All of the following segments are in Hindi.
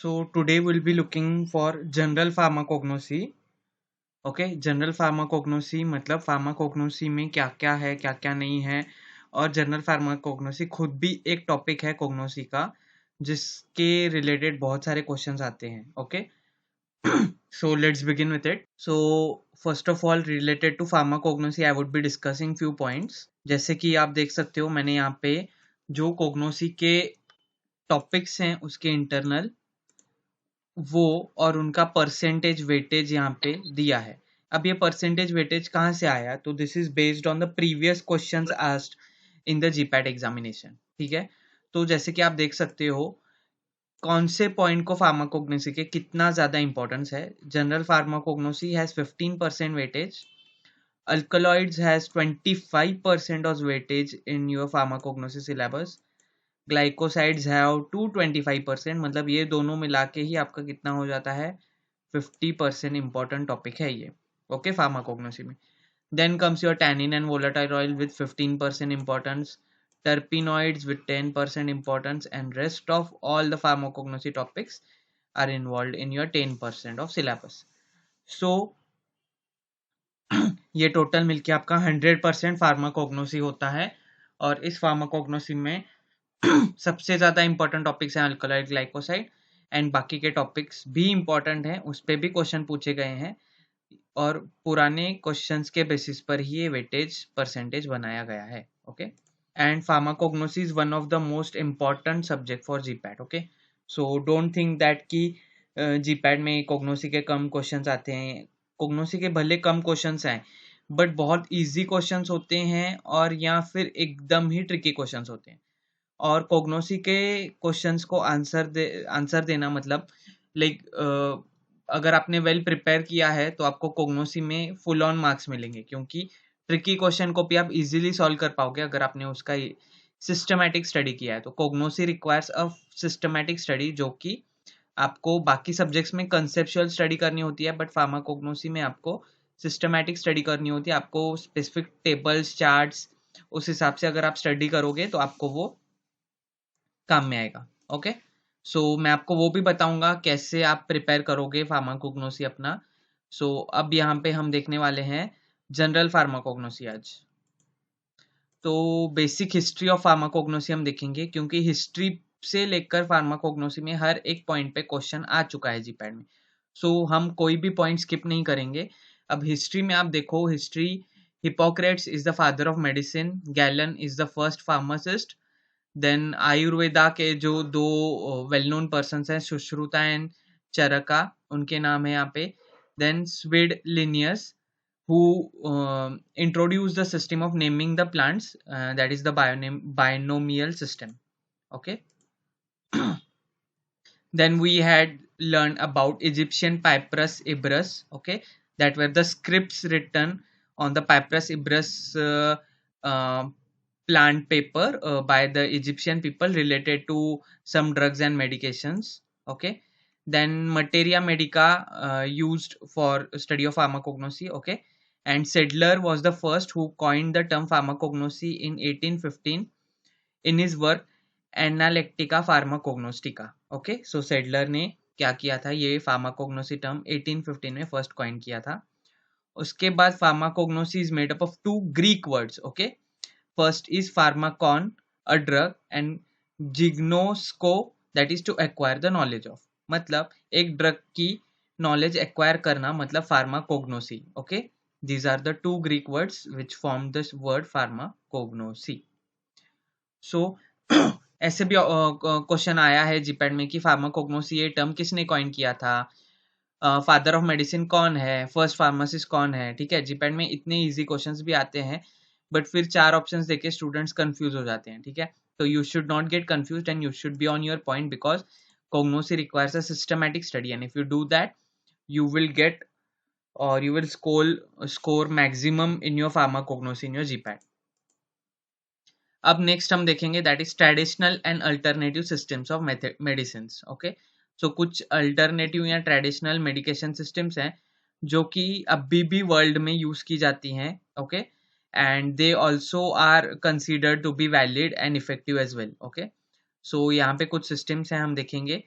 So today we'll be looking for general pharmacognosy. Okay, general pharmacognosy मतलब फार्माकोग्नोसी में क्या क्या है, क्या क्या नहीं है। और जनरल फार्माकोग्नोसी खुद भी एक टॉपिक है कोग्नोसी का, जिसके रिलेटेड बहुत सारे क्वेश्चंस आते हैं। Okay, so let's begin with it. So first of all, related to pharmacognosy I would be discussing few points. जैसे कि आप देख सकते हो, मैंने यहाँ पे जो कोग्नोसी के टॉपिक्स हैं उसके इंटरनल वो और उनका परसेंटेज वेटेज यहाँ पे दिया है। अब ये परसेंटेज वेटेज कहाँ से आया, तो this is based on the previous questions asked in the GPAT examination. ठीक है, तो जैसे कि आप देख सकते हो कौन से पॉइंट को फार्माकोग्नोसी के कितना ज्यादा इंपॉर्टेंस है। General pharmacognosy has 15% weightage, alkaloids has 25% of weightage in your pharmacognosy syllabus, glycosides have 225%, मतलब ये दोनों मिला के ही आपका कितना हो जाता है, 50% इंपॉर्टेंट टॉपिक है ये। ओके, फार्माकोग्नोसी में then comes your tannin and volatile oil with 15% importance, terpenoids with 10% importance, and rest of all the pharmacognosy topics are involved in your 10% of syllabus. So ये टोटल मिलके आपका 100% फार्माकोग्नोसी होता है। और इस फार्माकोग्नोसी में सबसे ज्यादा इंपॉर्टेंट टॉपिक्स हैं अल्कलॉइड, ग्लाइकोसाइड, एंड बाकी के टॉपिक्स भी इंपॉर्टेंट हैं, उस पर भी क्वेश्चन पूछे गए हैं और पुराने क्वेश्चंस के बेसिस पर ही ये वेटेज परसेंटेज बनाया गया है। Okay, and pharmacognosy is one of the most important subject for GPAT. Okay, so don't think that कि जीपैट में कोग्नोसी के कम क्वेश्चंस आते हैं। कोग्नोसी के भले कम क्वेश्चंस आए बट बहुत इजी क्वेश्चंस होते हैं, और या फिर एकदम ही ट्रिकी क्वेश्चंस होते हैं। और कोग्नोसी के क्वेश्चंस को आंसर देना मतलब लाइक अगर आपने वेल प्रिपेयर किया है तो आपको कोग्नोसी में फुल ऑन मार्क्स मिलेंगे, क्योंकि ट्रिकी क्वेश्चन को भी आप इजीली सॉल्व कर पाओगे अगर आपने उसका सिस्टमैटिक स्टडी किया है। तो कोग्नोसी रिक्वायर्स अ सिस्टमैटिक स्टडी, जो कि आपको बाकी सब्जेक्ट्स में कंसेप्चुअल स्टडी करनी होती है, बट फार्माकोग्नोसी में आपको सिस्टमैटिक स्टडी करनी होती है। आपको स्पेसिफिक टेबल्स, चार्ट्स, उस हिसाब से अगर आप स्टडी करोगे तो आपको वो काम में आएगा। ओके, सो मैं आपको वो भी बताऊंगा कैसे आप प्रिपेयर करोगे फार्माकोग्नोसी अपना। सो अब यहाँ पे हम देखने वाले हैं जनरल फार्माकोग्नोसी आज। तो बेसिक हिस्ट्री ऑफ फार्माकोग्नोसी हम देखेंगे, क्योंकि हिस्ट्री से लेकर फार्माकोग्नोसी में हर एक पॉइंट पे क्वेश्चन आ चुका है जीपैट में। सो हम कोई भी पॉइंट स्किप नहीं करेंगे। अब हिस्ट्री में आप देखो, history, Hippocrates is the father of medicine, Galen is the first pharmacist. Then Ayurveda के जो दो वेल नोन पर्सन हैं, सुश्रुता एंड चरका, उनके नाम है यहाँ पे। Then Swede Linnaeus, who introduced the system of naming the plants, that is the binomial system. Okay, then we had learned about Egyptian Papyrus Ibrus. Okay, that were the scripts written on the Papyrus Ibrus uh, plant paper by the Egyptian people related to some drugs and medications. Okay, then Materia Medica used for study of pharmacognosy. Okay, and Sedler was the first who coined the term pharmacognosy in 1815 in his work Analectica Pharmacognostica. Okay, so Sedler ने क्या किया था, ये फार्माकोग्नोसी टर्म 1815 में फर्स्ट कॉइन किया था। उसके बाद pharmacognosy is made up of two Greek words. Okay, first is pharmakon, a drug, and gignosco, that is to acquire the knowledge of, मतलब एक ड्रग की नॉलेज एक्वायर करना, मतलब pharmacognosy. Okay, these are the two Greek words which form this word pharmacognosy. So ऐसे भी क्वेश्चन आया है जीपैट में कि फार्माकोग्नोसी ये टर्म किसने कॉइन किया था, फादर ऑफ मेडिसिन कौन है, फर्स्ट फार्मासिस्ट कौन है। ठीक है, जीपैट में इतने इजी क्वेश्चंस भी आते हैं, बट फिर चार ऑप्शंस देके स्टूडेंट्स कंफ्यूज हो जाते हैं। ठीक है, तो you should not get confused and you should be on your point, because cognosy requires a systematic study, and if you do that you will get, or you will score maximum in your pharmacognosy in your GPAT. अब नेक्स्ट हम देखेंगे that is traditional and alternative systems of medicines. Okay, so कुछ अल्टरनेटिव या ट्रेडिशनल मेडिकेशन सिस्टम्स हैं जो कि अभी भी वर्ल्ड में यूज की जाती हैं। Okay, and they also are considered to be valid and effective as well. Okay, so यहाँ पे कुछ सिस्टम्स हैं हम देखेंगे।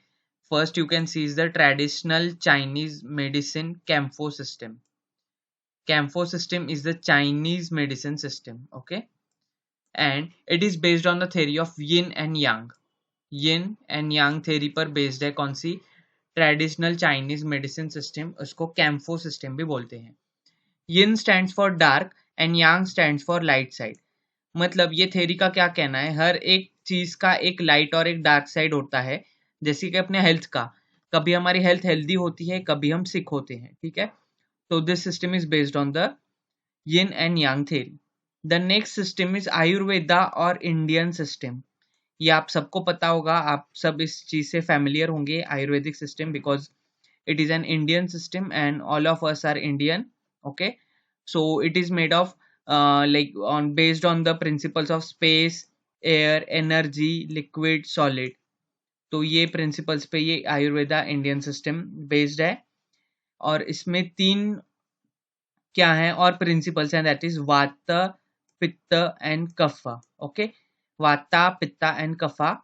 first you can see is the traditional Chinese medicine Camphor system. Camphor system is the Chinese medicine system, okay, and it is based on the theory of yin and yang. Yin and yang theory पर based है कौन सी ट्रेडिशनल चाइनीज मेडिसिन सिस्टम, उसको कैम्फो सिस्टम भी बोलते हैं. yin stands for dark and yang stands for light side. मतलब ये थ्योरी का क्या कहना है, हर एक चीज का एक लाइट और एक डार्क साइड होता है. जैसे कि अपने हेल्थ का, कभी हमारी हेल्थ हेल्दी होती है, कभी हम सिक होते हैं, ठीक है. तो this system is based on the yin and yang theory. The next system is Ayurveda और इंडियन सिस्टम. ये आप सबको पता होगा, आप सब इस चीज से फैमिलियर होंगे, Ayurvedic system, because it is an Indian system and all of us are Indian, okay. So it is made of based on the principles of space, air, energy, liquid, solid. तो ये principles पे ये आयुर्वेदा इंडियन सिस्टम बेस्ड है. और इसमें 3 क्या है और प्रिंसिपल्स हैं, दैट इज वाता, पित्त and kapha, okay. Vata, pitta and kapha,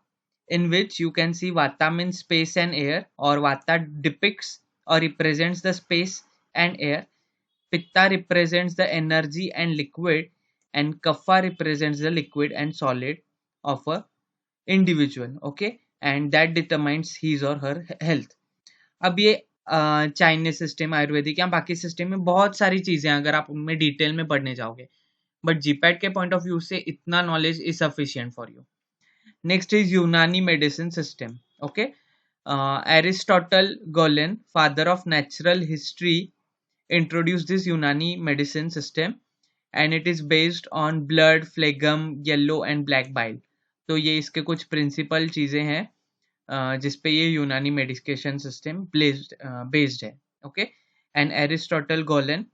in which you can see vata means space and air, or vata depicts or represents the space and air, pitta represents the energy and liquid, and kapha represents the liquid and solid of a individual, okay, and that determines his or her health. अब ये चाइनीज सिस्टम, आयुर्वेदिक या बाकी सिस्टम में बहुत सारी चीजें हैं, अगर आप उनमें डिटेल में पढ़ने जाओगे, बट जीपैट के पॉइंट ऑफ व्यू से इतना knowledge is sufficient for you. Next is Unani medicine system. Okay, Aristotle Galen, father of natural history, introduced this Unani medicine system, and it is based on blood, phlegm, yellow and black bile. तो ये इसके कुछ प्रिंसिपल चीजें हैं जिसपे ये यूनानी मेडिकेशन सिस्टम बेस्ड है. Okay, and Aristotle Galen,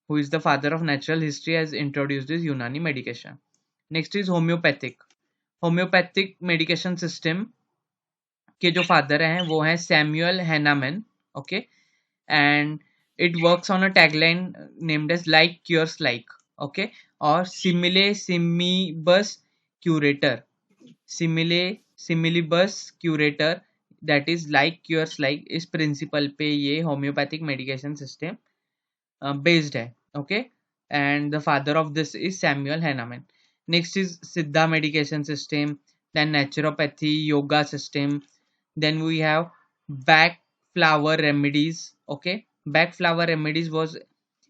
who is the father of natural history, has introduced this Unani medication. Next is homeopathic. Homeopathic medication system के जो फादर हैं वो हैं Samuel Hahnemann, okay, and it works on a tagline named as like cures like, okay, और similia similibus curentur, similibus curentur, that is like cures like, इस प्रिंसिपल पे ये होम्योपैथिक मेडिकेशन सिस्टम बेस्ड है, okay, and the father of this is Samuel Hahnemann. Next is Siddha medication system, then naturopathy, yoga system, then we have back flower remedies, okay. Back flower remedies was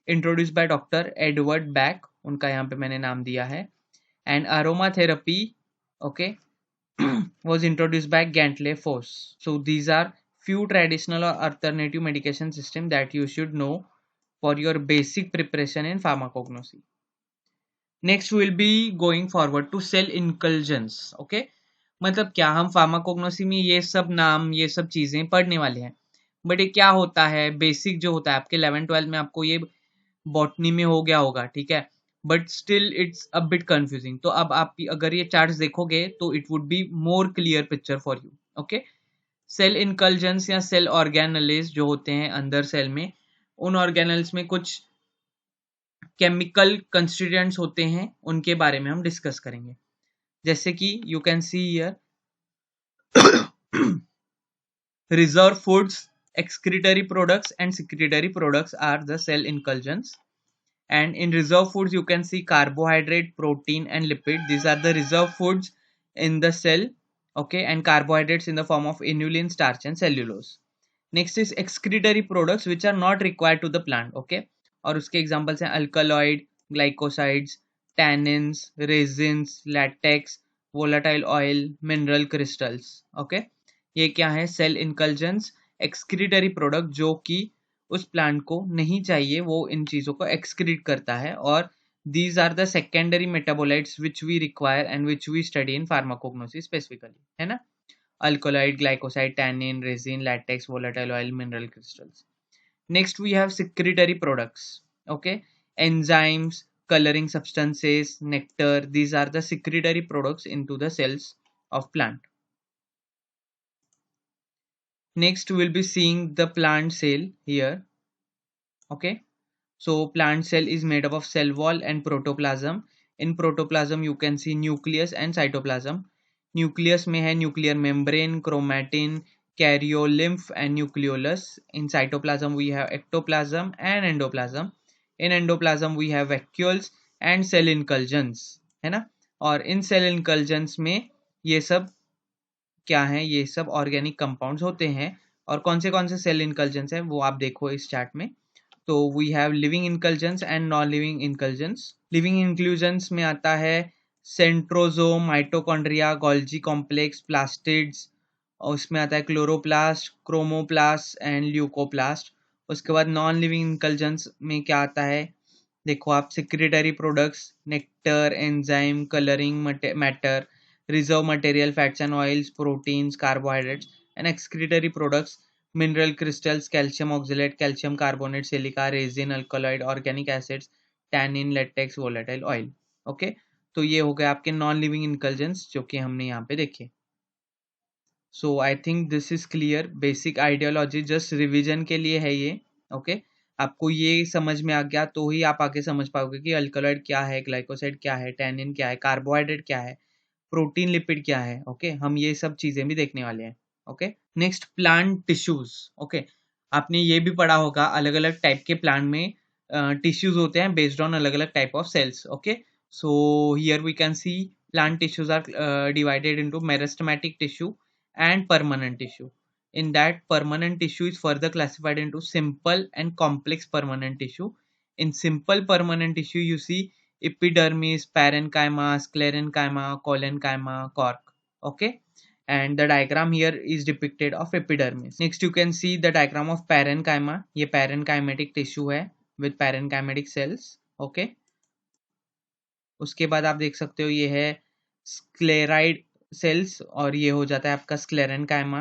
introduced by Dr. Edward Back, उनका यहाँ पे मैंने नाम दिया है, and aromatherapy, okay, was introduced by Gantley Foss. So these are few traditional or alternative medication system that you should know for your basic preparation in pharmacognosy. Next will be going forward to cell inclusions, okay. मतलब क्या हम फार्माकोग्नोसी में ये सब नाम, ये सब चीजें पढ़ने वाले हैं, बट ये क्या होता है, बेसिक जो होता है आपके 11-12 में आपको ये बॉटनी में हो गया होगा, ठीक है, but still it's a bit confusing. तो अब आप अगर ये चार्ट्स देखोगे तो it would be more clear picture for you, okay. Cell inclusions या सेल ऑर्गेनल्स जो होते हैं अंदर सेल में, उन ऑर्गेनल्स में कुछ केमिकल कंस्टिट्यूएंट्स होते हैं, उनके बारे में हम डिस्कस करेंगे. जैसे कि you can see here reserve foods, excretory products and secretory products are the cell inclusions. And in reserve foods you can see carbohydrate, protein and lipid. These are the reserve foods in the cell, okay, and carbohydrates in the form of inulin, starch and cellulose. Next is excretory products which are not required to the plant, okay, और उसके एग्जांपल्स हैं alkaloid, glycosides, tannins, resins, latex, volatile oil, mineral crystals, okay. ये क्या है, सेल इनकल्जन्स, एक्सक्रीटरी प्रोडक्ट जो कि उस प्लांट को नहीं चाहिए, वो इन चीजों को एक्सक्रीट करता है, और these are the secondary metabolites which we require and which we study in pharmacognosy specifically, है ना. Alkaloid, glycoside, tannin, resin, latex, volatile oil, mineral crystals. Next we have secretory products, okay, enzymes, coloring substances, nectar. These are the secretory products into the cells of plant. Next we will be seeing the plant cell here, okay. So plant cell is made up of cell wall and protoplasm. In protoplasm you can see nucleus and cytoplasm. Nucleus में है nuclear membrane, chromatin, karyolymph and nucleolus. In cytoplasm we have ectoplasm and endoplasm. In endoplasm we have vacuoles and cell inculsions, है ना. और इन सेल inculsions में ये सब क्या है, ये सब ऑर्गेनिक कंपाउंड्स होते हैं. और कौन से सेल inculsions हैं वो आप देखो इस चार्ट में. तो we have living inculsions and non living inculsions. Living inclusions में आता है centrosome, mitochondria, Golgi complex, plastids, और उसमें आता है क्लोरोप्लास्ट, क्रोमोप्लास्ट एंड ल्यूकोप्लास्ट. उसके बाद नॉन लिविंग inculsions में क्या आता है, देखो आप, secretary products, nectar, enzyme, colouring matter, reserve material, fats and oils, proteins, carbohydrates, and excretory products, mineral crystals, calcium oxalate, calcium carbonate, silica, resin, alkaloid, organic acids, tannin, latex, volatile oil. Okay, तो ये हो गए आपके नॉन लिविंग inculsions जो कि हमने यहाँ पे देखे. So I think this is clear. Basic ideology just revision के लिए है ये. ओके, आपको ये समझ में आ गया तो ही आप आगे समझ पाओगे कि अल्कलॉइड क्या है, ग्लाइकोसाइड क्या है, टैनिन क्या है, कार्बोहाइड्रेट क्या है, प्रोटीन लिपिड क्या है. ओके, हम ये सब चीजें भी देखने वाले हैं. Okay, next plant tissues. Okay, आपने ये भी पढ़ा होगा अलग अलग टाइप के प्लांट में टिश्यूज होते हैं बेस्ड ऑन अलग अलग type of cells. Okay, so here we can see plant tissues are divided into meristematic tissue and permanent tissue. In that, permanent tissue is further classified into simple and complex permanent tissue. In simple permanent tissue, you see epidermis, parenchyma, sclerenchyma, collenchyma, cork. Okay, and the diagram here is depicted of epidermis. Next, you can see the diagram of parenchyma. ये parenchymatic tissue है with parenchymatic cells. Okay, उसके बाद आप देख सकते हो ये है स्क्लेराइड सेल्स, और ये हो जाता है आपका स्क्लेरेनकाइमा.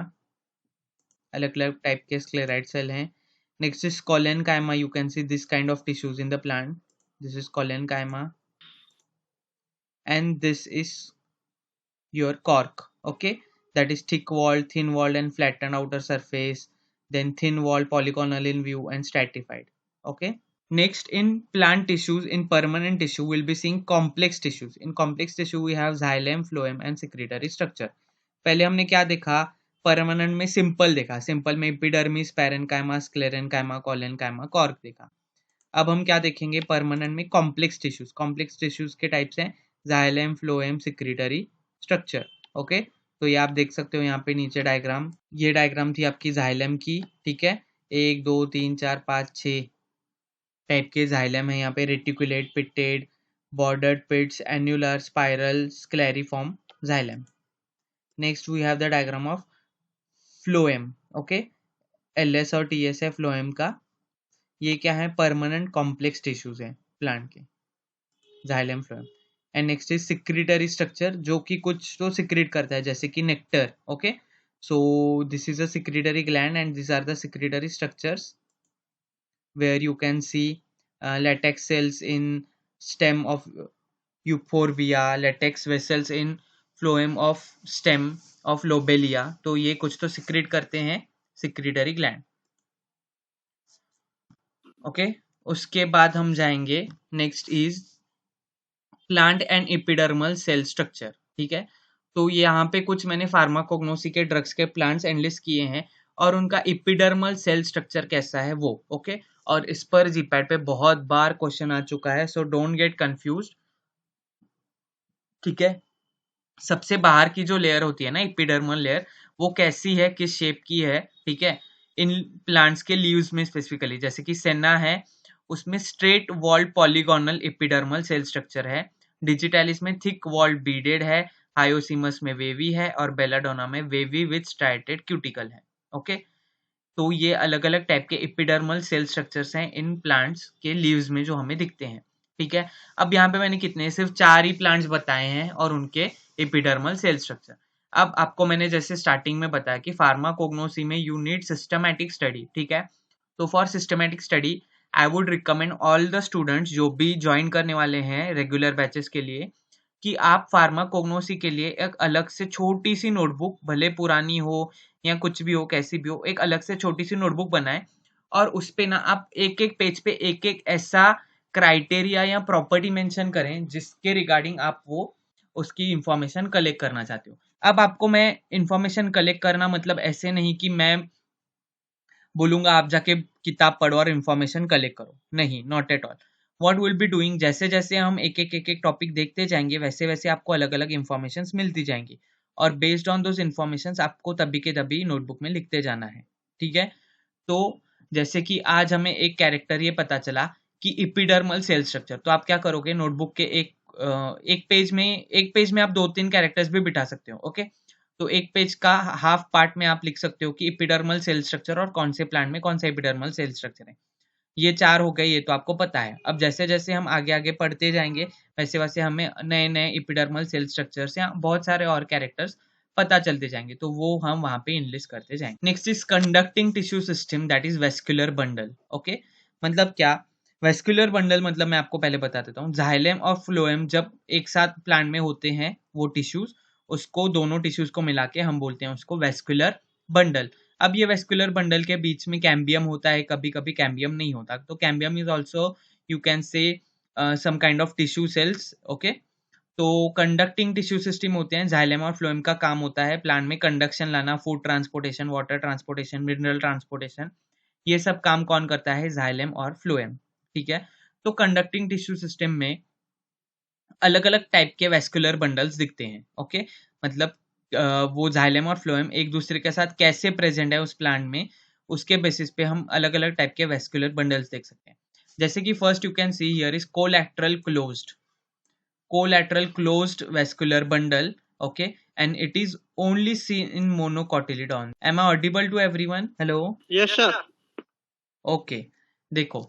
अलग अलग टाइप के स्क्लेराइड सेल हैं. Next is collenchyma. You can see this kind of tissues in the plant. This is collenchyma and this is your cork. Okay, that is thick walled, thin walled and flattened outer surface, then thin walled, polygonal in view and stratified. Okay, next in plant tissues, in permanent tissue we'll be seeing complex tissues. In complex tissue we have xylem, phloem and secretory structure. पहले हमने क्या देखा, परमानेंट में सिंपल देखा. सिंपल में epidermis, parenchyma, sclerenchyma, collenchyma, cork देखा. अब हम क्या देखेंगे परमानेंट में, कॉम्प्लेक्स टिश्यूज. कॉम्प्लेक्स टिश्यूज के टाइप्स हैं xylem, phloem, secretory structure. Okay, तो ये आप देख सकते हो यहाँ पे नीचे डायग्राम. ये डायग्राम थी आपकी xylem की. ठीक है, 1 2 3 4 5 6 टाइप के xylem है यहाँ पे. Reticulate, pitted, bordered pits, annular, spiral, scalariform xylem. Next we have the diagram of phloem. Okay, LS और TS है फ्लोएम का. ये क्या है, परमानेंट कॉम्प्लेक्स टिश्यूज है प्लांट के, xylem, phloem. And next is secretory structure, जो कि कुछ तो सिक्रीट करता है जैसे कि nectar. Okay, so this is a secretory gland and this are the secretory structures where you can see latex cells in stem of euphorbia, latex vessels in phloem of stem of lobelia. तो ये कुछ तो सिक्रीट करते हैं सिक्रीटरी ग्लैंड. ओके, उसके बाद हम जाएंगे, next is plant and epidermal cell structure. ठीक है, तो यहाँ पे कुछ मैंने फार्माकोग्नोसी के ड्रग्स के प्लांट्स एनलिस्ट किए हैं और उनका एपिडर्मल सेल स्ट्रक्चर कैसा है वो. ओके, और इस पर जीपैट पे बहुत बार क्वेश्चन आ चुका है, सो डोंट गेट कंफ्यूज्ड. ठीक है, सबसे बाहर की जो लेयर होती है ना एपिडर्मल लेयर, वो कैसी है, किस शेप की है. ठीक है, इन प्लांट्स के लीव्स में स्पेसिफिकली, जैसे कि सेना है, उसमें straight walled polygonal epidermal cell structure है. डिजिटैलिस में थिक वॉल्ड बीडेड है. हायोसीमस में वेवी है और बेलाडोना में वेवी विद स्ट्राइटेड क्यूटिकल है. ओके, तो ये अलग अलग टाइप के एपिडर्मल सेल स्ट्रक्चर्स हैं इन प्लांट्स के लीव्स में जो हमें दिखते हैं. ठीक है, अब यहाँ पे मैंने कितने, सिर्फ 4 ही प्लांट्स बताए हैं और उनके एपिडर्मल सेल स्ट्रक्चर. अब आपको मैंने जैसे स्टार्टिंग में बताया कि फार्माकोग्नोसी में यू नीड सिस्टमैटिक स्टडी. ठीक है, तो for systematic study I would recommend all the students जो भी ज्वाइन करने वाले हैं रेगुलर बैचेस के लिए, कि आप फार्माकोग्नोसी के लिए एक अलग से छोटी सी नोटबुक, भले पुरानी हो या कुछ भी हो, कैसी भी हो, एक अलग से छोटी सी नोटबुक बनाएं और उस पे ना आप एक एक पेज पे एक एक ऐसा क्राइटेरिया या प्रॉपर्टी मेंशन करें जिसके रिगार्डिंग आप वो उसकी इंफॉर्मेशन कलेक्ट करना चाहते हो. अब आपको मैं इंफॉर्मेशन कलेक्ट करना मतलब ऐसे नहीं कि मैं बोलूंगा आप जाके किताब पढ़ो और इंफॉर्मेशन कलेक्ट करो, नहीं, not at all. What will be doing, जैसे जैसे हम एक एक टॉपिक देखते जाएंगे वैसे वैसे आपको अलग अलग इंफॉर्मेशन मिलती जाएंगी, और बेस्ड ऑन दोज इंफॉर्मेशन आपको तभी के तभी नोटबुक में लिखते जाना है, ठीक है। तो जैसे कि आज हमें एक कैरेक्टर ये पता चला कि इपिडर्मल सेल स्ट्रक्चर, तो आप क्या करोगे, नोटबुक के एक पेज में आप 2-3 कैरेक्टर्स भी बिठा सकते हो, ओके। तो एक पेज का हाफ पार्ट में आप लिख सकते हो कि इपिडर्मल सेल स्ट्रक्चर और कौन से प्लांट में कौन सा इपिडर्मल सेल स्ट्रक्चर है। ये 4 हो गए, ये तो आपको पता है। अब जैसे जैसे हम आगे आगे पढ़ते जाएंगे वैसे वैसे हमें नए नए इपिडर्मल सेल स्ट्रक्चर्स या बहुत सारे और कैरेक्टर्स पता चलते जाएंगे, तो वो हम वहां पे इनलिस्ट करते जाएंगे। Next is conducting tissue system, that is vascular bundle, okay. मतलब क्या, वेस्कुलर बंडल मतलब मैं आपको पहले बता देता हूँ। जाइलम और फ्लोएम जब एक साथ प्लांट में होते हैं वो टिश्यूज, उसको दोनों टिश्यूज को मिला के हम बोलते हैं उसको वेस्कुलर बंडल। अब ये वेस्कुलर बंडल के बीच में कैम्बियम होता है, कभी कभी कैम्बियम नहीं होता, तो cambium is also you can say some kind of tissue cells, okay. तो कंडक्टिंग टिश्यू सिस्टम होते हैं, जाइलम और फ्लोएम का काम होता है प्लांट में कंडक्शन लाना, food transportation, water transportation, mineral transportation, ये सब काम कौन करता है, जाइलम और फ्लोएम, ठीक है। तो कंडक्टिंग टिश्यू सिस्टम में अलग अलग टाइप के वेस्कुलर बंडल्स दिखते हैं, ओके। मतलब वो जाइलम और फ्लोएम एक दूसरे के साथ कैसे प्रेजेंट है उस प्लांट में, उसके बेसिस पे हम अलग अलग टाइप के वेस्कुलर बंडल्स देख सकते हैं। जैसे कि first you can see here is collateral closed vascular bundle, okay, and it is only seen in monocotyledons. Am I audible to everyone? Hello? Yes, sir. Okay, देखो,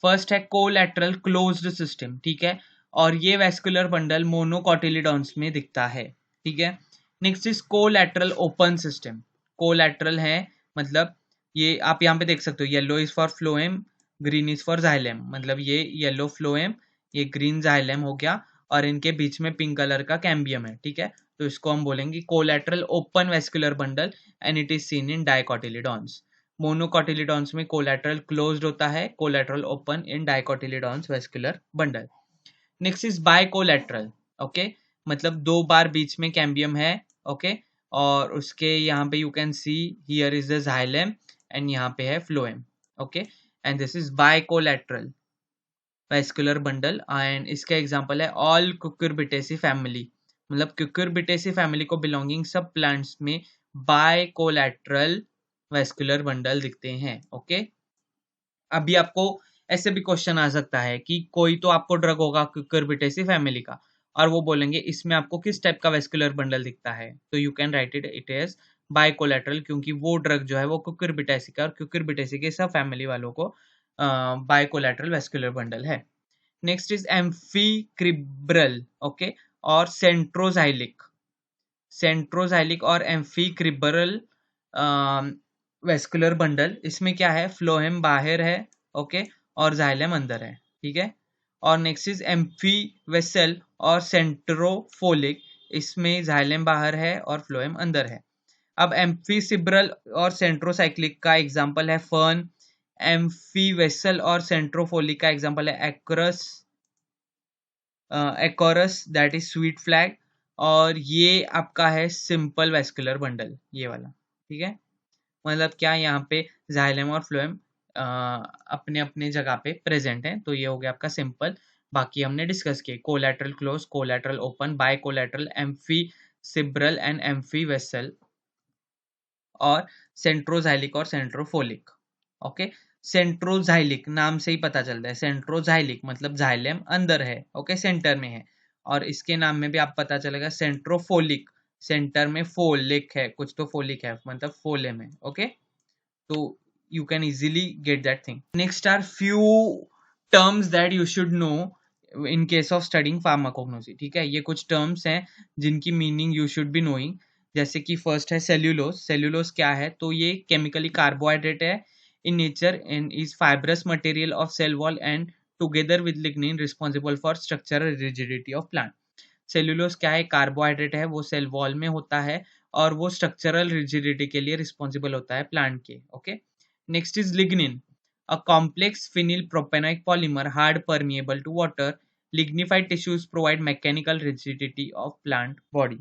फर्स्ट है कोलैटरल क्लोज्ड सिस्टम, ठीक है, और ये वेस्कुलर बंडल मोनोकोटिलिडॉन्स में दिखता है, ठीक है। Next is collateral open system. Collateral है मतलब ये आप यहाँ पे देख सकते हो, yellow is for phloem, green is for xylem, मतलब ये येलो फ्लोएम, ये ग्रीन जाइलम हो गया, और इनके बीच में पिंक कलर का कैम्बियम है, ठीक है। तो इसको हम बोलेंगे collateral open vascular bundle, and it is seen in dicotyledons. Monocotyledons में कोलैटरल क्लोज्ड होता है, collateral open in dicotyledons vascular bundle. Next is bicollateral, okay, मतलब 2 बार बीच में कैम्बियम है, ओके, और उसके यहाँ पे you can see here is the xylem and यहाँ पे है phloem, okay, and this is bicollateral vascular bundle. And इसका एग्जांपल है ऑल कुकुरबिटेसी फैमिली, मतलब कुकुरबिटेसी फैमिली को बिलोंगिंग सब प्लांट्स में बाइकोलैटरल वेस्कुलर बंडल दिखते हैं, ओके। अभी आपको ऐसे भी क्वेश्चन आ सकता है कि कोई तो आपको ड्रग होगा कुकुरबिटेसी फैमिली का, और वो बोलेंगे इसमें आपको किस टाइप का वेस्कुलर बंडल दिखता है, तो you can write it is bicollateral, क्योंकि वो ड्रग जो है वो कुकुरबिटेसी का, और कुकुरबिटेसी के सब फैमिली वालों को बाइकोलैटरल वेस्कुलर बंडल है। नेक्स्ट इज एम्फीक्रिब्रल, ओके, और सेंट्रोजाइलिक और एम्फीक्रिब्रल वेस्कुलर बंडल, इसमें क्या है, फ्लोएम बाहर है, ओके, और जाइलम अंदर है, ठीक है। और नेक्स्ट इज एम्फी वेसल और सेंट्रोफोलिक, इसमें जाइलम बाहर है और फ्लोएम अंदर है। अब एम्फीसिब्रल और सेंट्रोसाइक्लिक का एग्जांपल है फर्न, एम्फी वेसल और सेंट्रोफोलिक का एग्जांपल है Acorus that is sweet flag, और ये आपका है सिंपल वेस्कुलर बंडल, ये वाला, ठीक है। मतलब क्या, यहाँ पे जाइलम और फ्लोएम अपने अपने जगह पे प्रेजेंट है, तो ये हो गया आपका सिंपल। बाकी हमने डिस्कस किए collateral close, collateral open, bicollateral, amphicribral and amphivasal, और सेंट्रोजाइलिक और सेंट्रोफोलिक, ओके। सेंट्रोजाइलिक नाम से ही पता चलता है, सेंट्रोजाइलिक मतलब जाइलम अंदर है, ओके, सेंटर में है, और इसके नाम में भी आप पता चलेगा सेंट्रोफोलिक, सेंटर में फोलिक है, कुछ तो फोलिक है मतलब फोलेम है, ओके। तो you can easily get that thing. Next are few terms that you should know in case of studying pharmacognosy, ठीक है। ये कुछ terms हैं जिनकी meaning you should be knowing, जैसे कि फर्स्ट है सेल्यूलोज। सेल्यूलोज क्या है, तो ये केमिकली कार्बोहाइड्रेट है in nature and is fibrous material of cell wall and together with lignin responsible for structural rigidity of plant. Cellulose क्या है, कार्बोहाइड्रेट है, वो सेल वॉल में होता है और वो स्ट्रक्चरल रिजिडिटी के लिए रिस्पॉन्सिबल होता है प्लांट के, okay. Next is lignin, a complex phenyl propanoic polymer hard permeable to water. Lignified tissues provide mechanical rigidity of plant body,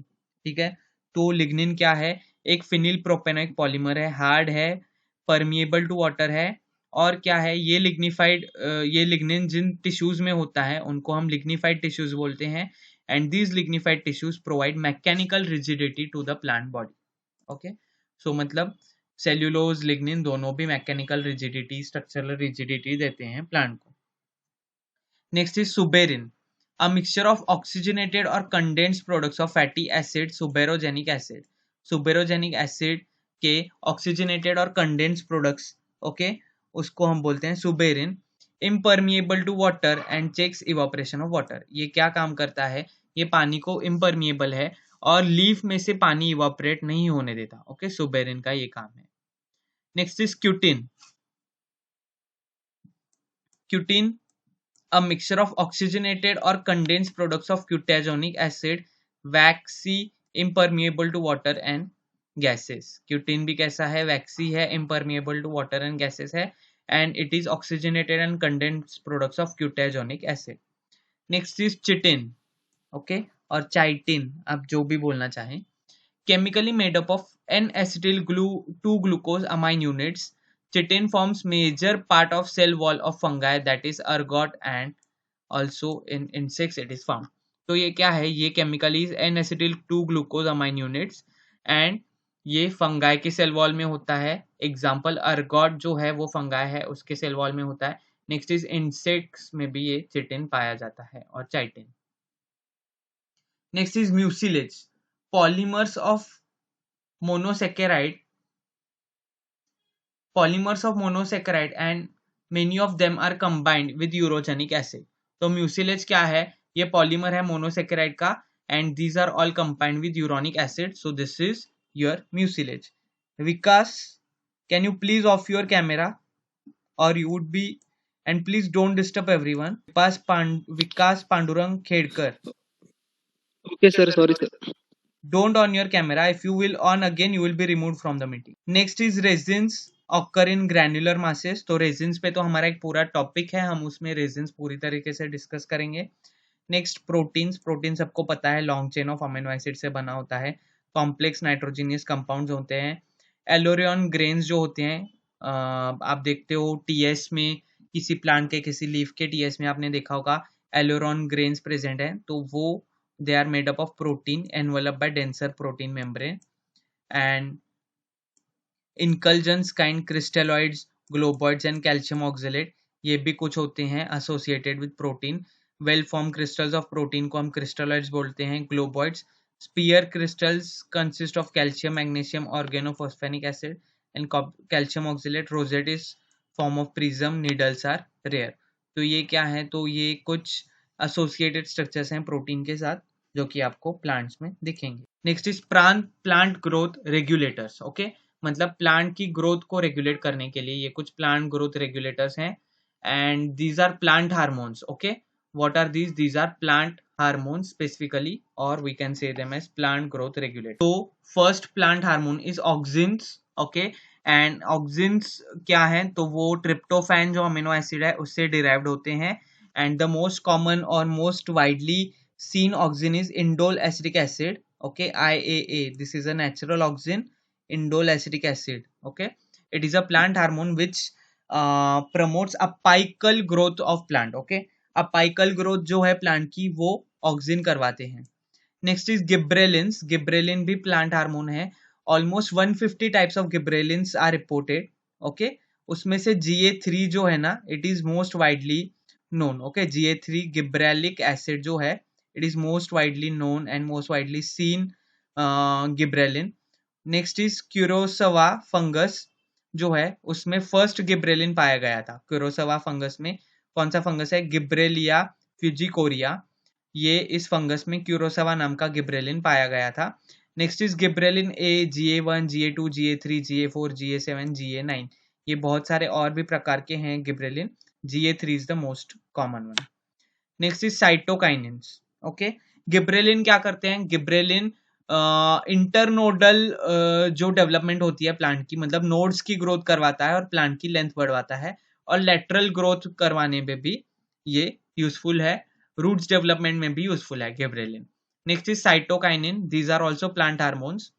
ठीक है। तो लिग्निन क्या है, एक फिनिल प्रोपेनोइक पॉलीमर है, हार्ड है, परमिएबल टू वाटर है, और क्या है ये लिग्निफाइड, ये लिग्निन जिन टिश्यूज में होता है उनको हम लिग्निफाइड टिश्यूज बोलते हैं, and these lignified tissues provide mechanical rigidity to the plant body. Okay, so मतलब सेल्यूलोज लिग्निन दोनों भी मैकेनिकल रिजिडिटी, स्ट्रक्चरल रिजिडिटी देते हैं प्लांट को। Next is suberin, a mixture of oxygenated or condensed products of fatty acid, suberogenic acid. Suberogenic acid के oxygenated और condensed products, ओके, उसको हम बोलते हैं suberin. impermeable to water and checks evaporation of water, ये क्या काम करता है, ये पानी को impermeable है और लीफ में से पानी इवापोरेट नहीं होने देता। ओके, सुबेरिन का ये काम है। Next is cutin, cutin a mixture of oxygenated or condensed products of cutagenic acid, waxy, impermeable to water and gases. Cutin भी कैसा है, waxy है, impermeable to water and gases है, and it is oxygenated and condensed products of cutagenic acid. Next is chitin, okay, और chitin, आप जो भी बोलना चाहें, chemically made up of N-acetyl 2-glucose amine units. Chitin forms major part of cell wall of fungi, that is ergot, and also in insects it is found. तो ये क्या है, ये chemically N-acetyl 2-glucose amine units, and ये फंगाई के सेल वॉल में होता है। एग्जाम्पल अर्गॉट जो है वो फंगाई है, उसके सेल वॉल में होता है। नेक्स्ट इज इंसेक्ट्स में भी ये चिटिन पाया जाता है और chitin. Next is mucilage, polymers of monosaccharide, and many of them are combined with urogenic acid. तो म्यूसिलेज क्या है, ये पॉलीमर है मोनोसेकेराइड का, and these are all combined with uronic acid, so this is your mucilage. Vikas, can you please off your camera और you would be, and please don't disturb everyone. Vikas Pandurang Khedkar, okay sir, sorry sir. Don't on your camera. If you will on again, you will be removed from the meeting. Next is resins occur in granular masses. तो resins पे तो हमारा एक पूरा टॉपिक है, हम उसमें resins पूरी तरीके से डिस्कस करेंगे। नेक्स्ट प्रोटीन्स, प्रोटीन सबको पता है long chain of amino acid से बना होता है, कॉम्प्लेक्स नाइट्रोजीनियस कंपाउंड्स होते हैं। एलोरियन ग्रेन्स जो होते हैं, आप देखते हो टीएस में, किसी प्लांट के किसी लीफ के टीएस में आपने देखा होगा एलोरॉन ग्रेन्स प्रेजेंट है, तो वो they are made up of protein enveloped by denser protein membrane, and inculgence kind crystalloids, globoids and calcium oxalate, ये भी कुछ होते हैं associated with protein। well formed crystals of protein को हम crystalloids बोलते हैं, globoids। spear crystals consist of calcium, magnesium, organophosphenic acid and calcium oxalate। rosette is form of prism, needles are rare। तो ये क्या है, तो ये कुछ एसोसिएटेड स्ट्रक्चर्स हैं प्रोटीन के साथ जो कि आपको प्लांट्स में दिखेंगे। Next is plant growth regulators, okay, मतलब प्लांट की ग्रोथ को रेगुलेट करने के लिए ये कुछ प्लांट ग्रोथ रेगुलेटर्स हैं, and these are plant hormones. Okay, what are these are plant hormones specifically, और we can say them as plant growth regulator. तो first plant hormone is auxins, okay, and auxins क्या है, तो वो ट्रिप्टोफैन जो अमीनो एसिड है उससे डिराइव्ड होते हैं, and the most common or most widely seen auxin is indole acetic acid, okay, IAA. This is a natural auxin, indole acetic acid, okay. It is a plant hormone which promotes apical growth of plant, okay. apical growth जो है plant की वो auxin करवाते हैं। next is gibberellins, gibberellin भी plant hormone है, almost 150 types of gibberellins are reported, okay। उसमें से GA3 जो है ना, it is most widely known, okay, GA3 gibberellic acid जो है, it is most widely known and most widely seen gibberellin। next is Kurosawa fungus जो है, उसमें फर्स्ट गिब्रेलिन पाया गया था। Kurosawa फंगस में कौन सा फंगस है, गिब्रेलिया फ्यूजिकोरिया, ये इस फंगस में Kurosawa नाम का गिब्रेलिन पाया गया था। Next is gibberellin A, GA1, GA2, GA3, GA4, GA7, GA9, ये बहुत सारे और भी प्रकार के हैं gibberellin, GA3 is the most common one। next is cytokinins, okay। Gibberellin क्या करते हैं, गिब्रेलिन इंटरनोडल जो डेवलपमेंट होती है प्लांट की, मतलब नोड्स की ग्रोथ करवाता है और प्लांट की लेंथ बढ़वाता है, और लेटरल ग्रोथ करवाने में भी ये यूजफुल है, रूट्स डेवलपमेंट में भी यूजफुल है gibberellin. Next is cytokinin. These are also plant hormones.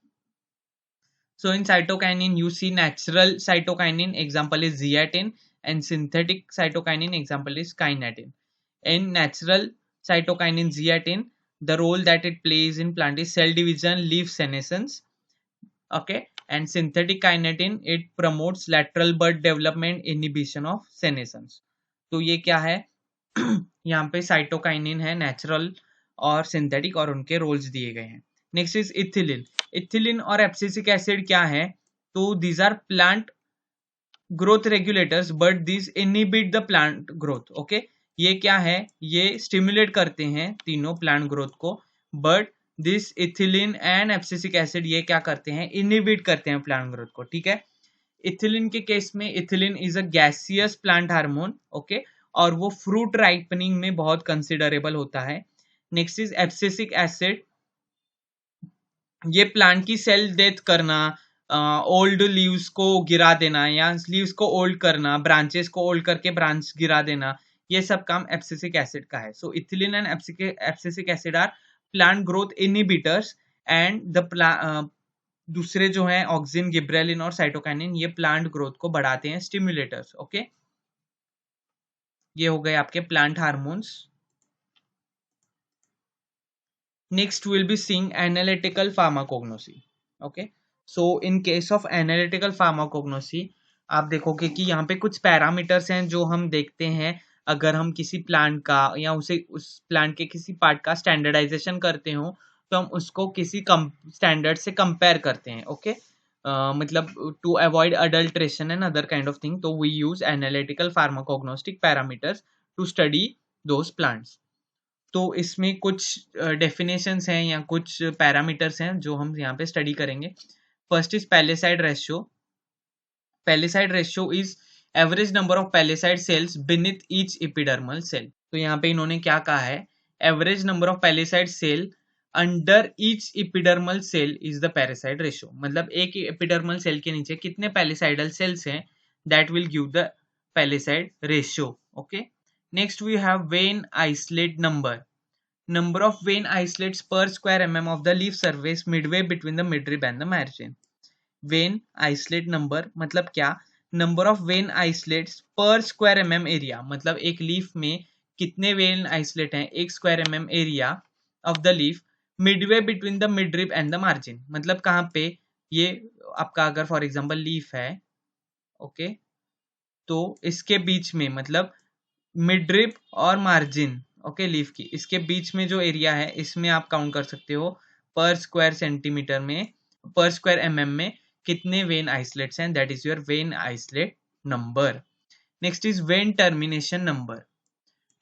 So in cytokinin, you see natural cytokinin, example is zeatin, and synthetic cytokinin, example is kynatin. In natural cytokinin zeatin, the role that it plays in plant is cell division, leaf senescence. Okay, and synthetic kynatin, it promotes lateral bud development, inhibition of senescence. तो ये क्या है? यहाँ पे साइटोकाइनिन है नेचुरल और सिंथेटिक, और उनके रोल्स दिए गए हैं. Next is ethylene. इथिलीन और एब्सिसिक एसिड क्या है? तो these are plant growth regulators but this inhibit the plant growth. Okay, ये क्या है? ये स्टिमुलेट करते हैं तीनों प्लांट ग्रोथ को, but this ethylene and abscisic acid ये क्या करते हैं? इनहिबिट करते हैं प्लांट ग्रोथ को. ठीक है, इथिलीन के केस में ethylene is a gaseous plant hormone. Okay, और वो फ्रूट राइपनिंग में बहुत कंसिडरेबल होता है. Next is abscisic acid. ये प्लांट की सेल डेथ करना, ओल्ड लीव्स को गिरा देना, या लीव्स को ओल्ड करना, ब्रांचेस को ओल्ड करके ब्रांच गिरा देना, ये सब काम एब्सिसिक एसिड का है. So ethylene and abscisic acid are plant growth inhibitors, and the दूसरे जो हैं ऑक्सिन, गिब्रेलिन और साइटोकाइनिन, ये प्लांट ग्रोथ को बढ़ाते हैं, स्टिमुलेटर्स. ओके, ये हो गए आपके plant hormones. Next will be seeing analytical pharmacognosy. Okay, so in case of analytical pharmacognosy, आप देखोगे कि यहाँ पे कुछ पैरामीटर्स हैं जो हम देखते हैं अगर हम किसी प्लांट का या उस प्लांट के किसी पार्ट का स्टैंडर्डाइजेशन करते हो, तो हम उसको किसी स्टैंडर्ड से कंपेयर करते हैं. ओके, मतलब to avoid adulteration and other kind of thing, तो we use analytical pharmacognostic parameters to study those plants. तो इसमें कुछ डेफिनेशंस हैं या कुछ पैरामीटर्स हैं जो हम यहाँ पे स्टडी करेंगे. First is palisade ratio. Palisade ratio is average number of palisade cells beneath each epidermal cell. तो यहाँ पे इन्होंने क्या कहा है? Average number of palisade cell under each epidermal cell is the palisade ratio. मतलब एक एपिडर्मल सेल के नीचे कितने पैलिसाइडल सेल्स हैं, that will give the palisade ratio. Okay, next we have vein isolate number. Number of vein isolates per square mm of the leaf surface midway between the midrib and the margin. Vein isolate number मतलब क्या? Number of vein isolates per square mm area, मतलब एक लीफ में कितने vein isolate हैं एक square mm area of the leaf midway between the midrib and the margin. मतलब कहाँ पे? ये आपका अगर फॉर एग्जाम्पल लीफ है, ओके, तो इसके बीच में, मतलब मिडरिब और मार्जिन, ओके, लीफ की, इसके बीच में जो एरिया है, इसमें आप काउंट कर सकते हो पर स्क्वायर सेंटीमीटर में, पर स्क्वायर एमएम में कितने वेन आइसोलेट्स हैं. That is your vein isolate number. Next is vein termination number.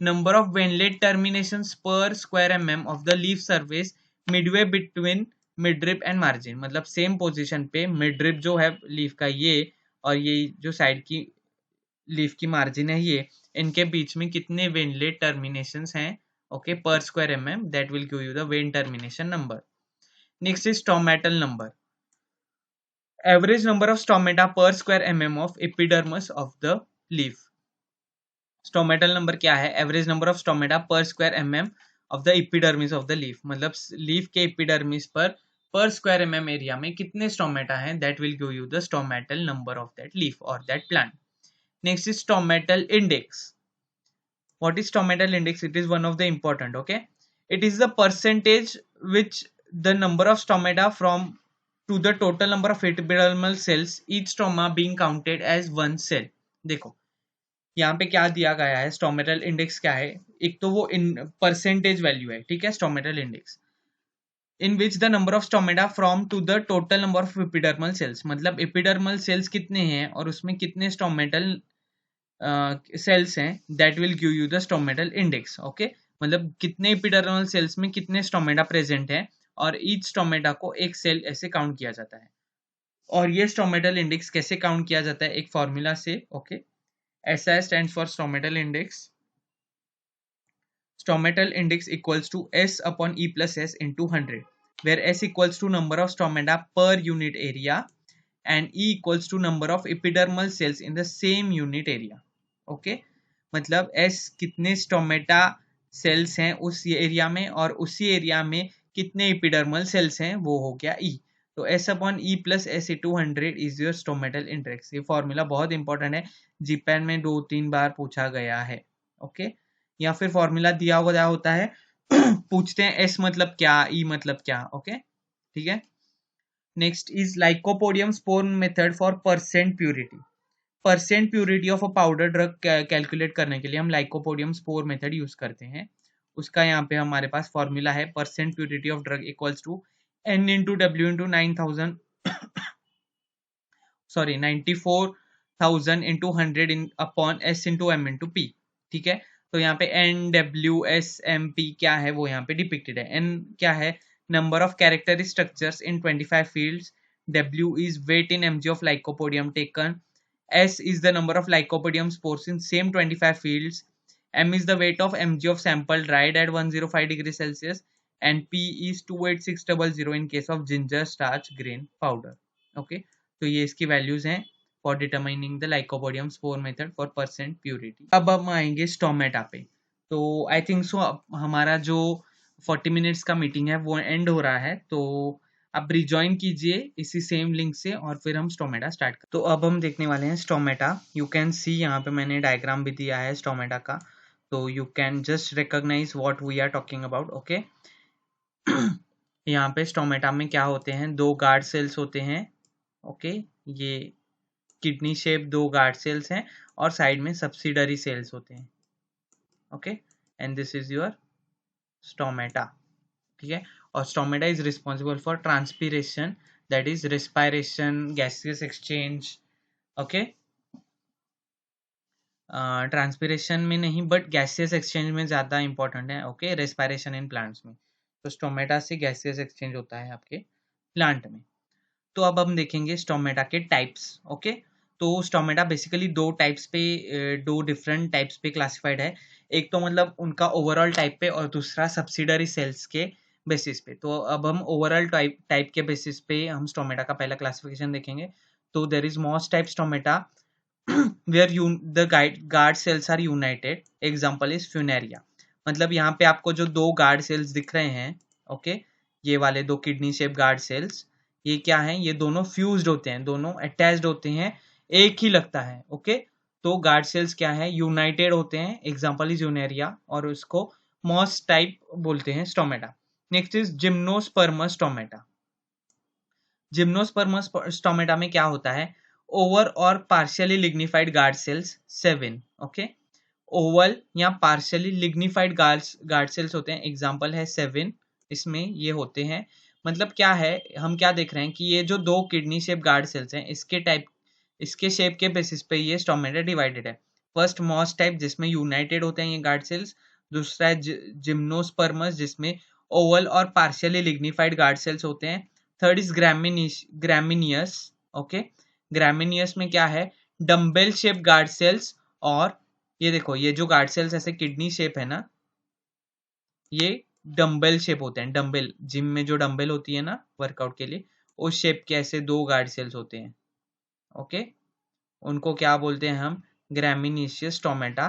Number of veinlet terminations per square mm of the leaf surface midway between midrib and margin. मतलब सेम पोजीशन पे मिडरिब जो है लीफ का, ये और ये जो साइड की लीफ की मार्जिन है, ये इनके बीच में कितने वेनलेट टर्मिनेशंस हैं, okay, per square mm. That will give you the vein termination number. Next is stomatal number. Average number of stomata per square mm of epidermis of the leaf. Stomatal number क्या है? Average number of stomata per square mm of the epidermis of the leaf. मतलब लीफ के एपिडर्मिस पर स्क्वायर एमएम एरिया में कितने स्टोमेटा हैं. That will give you the stomatal number of that leaf और that plant. Next is stomatal index. What is stomatal index? It is one of the important, okay? It is the percentage which the number of stomata from to the total number of epidermal cells, each stoma being counted as one cell. देखो यहाँ पे क्या दिया गया है, stomatal index क्या है? एक तो वो परसेंटेज वैल्यू है, ठीक है, stomatal index, in which the number of stomata from to the total number of epidermal cells. मतलब epidermal cells कितने हैं और उसमें कितने stomatal सेल्स हैं, that will give you the stomatal index. Okay, मतलब कितने एपिडर्मल सेल्स में कितने स्टोमेटा प्रेजेंट है, और ईच स्टोमेटा को एक सेल ऐसे काउंट किया जाता है. और ये स्टोमेटल इंडेक्स कैसे काउंट किया जाता है? एक फॉर्मूला से. Okay, SI stands for stomatal index. Stomatal index equals to S upon E plus S into 100, where S equals to number of stomata per unit area and E equals to number of epidermal cells in the same unit area. Okay, मतलब S कितने स्टोमेटा सेल्स हैं उस एरिया में, और उसी एरिया में कितने एपिडर्मल सेल्स हैं वो हो गया ई। तो S upon E plus SE200 is your stomatal index. ये फॉर्मूला बहुत इंपॉर्टेंट है, जीपैन में 2-3 बार पूछा गया है। ओके, या फिर फॉर्मूला दिया हुआ होता है पूछते हैं S मतलब क्या, E मतलब क्या। ओके, ठीक है। Next is lycopodium spore method for percent purity. Percent purity of a powder drug calculate करने के लिए हम लाइकोपोडियम स्पोर मेथड यूज करते हैं। उसका यहाँ पे हमारे पास फॉर्मूला है, percent purity of drug equals to N into W into 9000 sorry 94,000 into 100 upon S into M into P। ठीक है, तो यहाँ पे NWSMP क्या है वो यहाँ पे डिपिक्टेड है। N क्या है, number of characteristic structures in 25 fields, W is weight in mg of lycopodium taken, S is the number of lycopodium spores in same 25 fields, M is the weight of mg of sample dried at 105 degrees Celsius, and P is 28600 in case of ginger starch grain powder. Okay, तो ये इसकी वैल्यूज हैं for determining the lycopodium spore method for percent purity. अब हम आएंगे स्टोमेटा पे। तो आई थिंक सो हमारा जो 40 मिनट्स का मीटिंग है वो एंड हो रहा है, तो आप रिजॉइन कीजिए इसी सेम लिंक से और फिर हम स्टोमेटा स्टार्ट कर। तो अब हम देखने वाले हैं स्टोमेटा। यू कैन सी यहाँ पे मैंने डायग्राम भी दिया है स्टोमेटा का, तो you can just recognise what we are talking about. Okay, यहाँ पे स्टोमेटा में क्या होते हैं, दो गार्ड सेल्स होते हैं। ओके, ये किडनी शेप दो गार्ड सेल्स हैं और साइड में सब्सिडरी सेल्स होते हैं। Okay, and this is your stomata. ठीक है, और stomata is responsible for transpiration, that is respiration, gaseous exchange. Okay, transpiration में नहीं बट गैसियस एक्सचेंज में ज़्यादा इंपॉर्टेंट है। ओके, रेस्पायरेशन इन प्लांट्स में, तो स्टोमेटा से गैसियस एक्सचेंज होता है आपके प्लांट में। तो अब हम देखेंगे स्टोमेटा के टाइप्स। ओके, तो स्टोमेटा बेसिकली दो टाइप्स पे, दो डिफरेंट टाइप्स पे क्लासिफाइड है। एक तो मतलब उनका ओवरऑल टाइप पे और दूसरा सब्सिडरी सेल्स के बेसिस पे। तो अब हम ओवरऑल टाइप के बेसिस पे हम स्टोमेटा का पहला क्लासिफिकेशन देखेंगे। तो there is most type stomata where the guard cells are united. Example is funaria. मतलब यहाँ पे आपको जो दो गार्ड सेल्स दिख रहे हैं, ओके, ये वाले दो किडनी शेप गार्ड सेल्स, ये क्या हैं, ये दोनों फ्यूज्ड होते हैं, दोनों अटैच्ड होते हैं, एक ही लगता है। ओके, तो गार्ड सेल्स क्या है, यूनाइटेड होते हैं। एग्जाम्पल इज यूनेरिया, और उसको मॉस टाइप बोलते हैं stomata. Next is gymnospermous stomata. Gymnospermous stomata में क्या होता है, ओवर और partially lignified guard cells 7। Okay, oval या पार्शियली लिग्निफाइड गार्ड सेल्स होते हैं, एग्जांपल है 7, इसमें ये होते हैं। मतलब क्या है, हम क्या देख रहे हैं कि ये जो दो किडनी शेप गार्ड सेल्स हैं, इसके शेप के बेसिस पे ये स्टोमेटा डिवाइडेड है। फर्स्ट मॉस टाइप जिसमें यूनाइटेड होते हैं ये गार्ड सेल्स, दूसरा है जिम्नोस्पर्मस जिसमें ओवल और पार्शियली लिग्निफाइड गार्ड सेल्स होते हैं। Third is gramineous. Okay, gramineous में क्या है, डम्बेल शेप गार्ड सेल्स, और ये देखो ये जो गार्ड सेल्स ऐसे किडनी शेप है ना, ये डम्बेल शेप होते हैं। डम्बेल, जिम में जो डम्बेल होती है ना वर्कआउट के लिए, उस शेप के ऐसे दो गार्ड सेल्स होते हैं। ओके, उनको क्या बोलते हैं हम, ग्रामिनीशियस स्टोमेटा।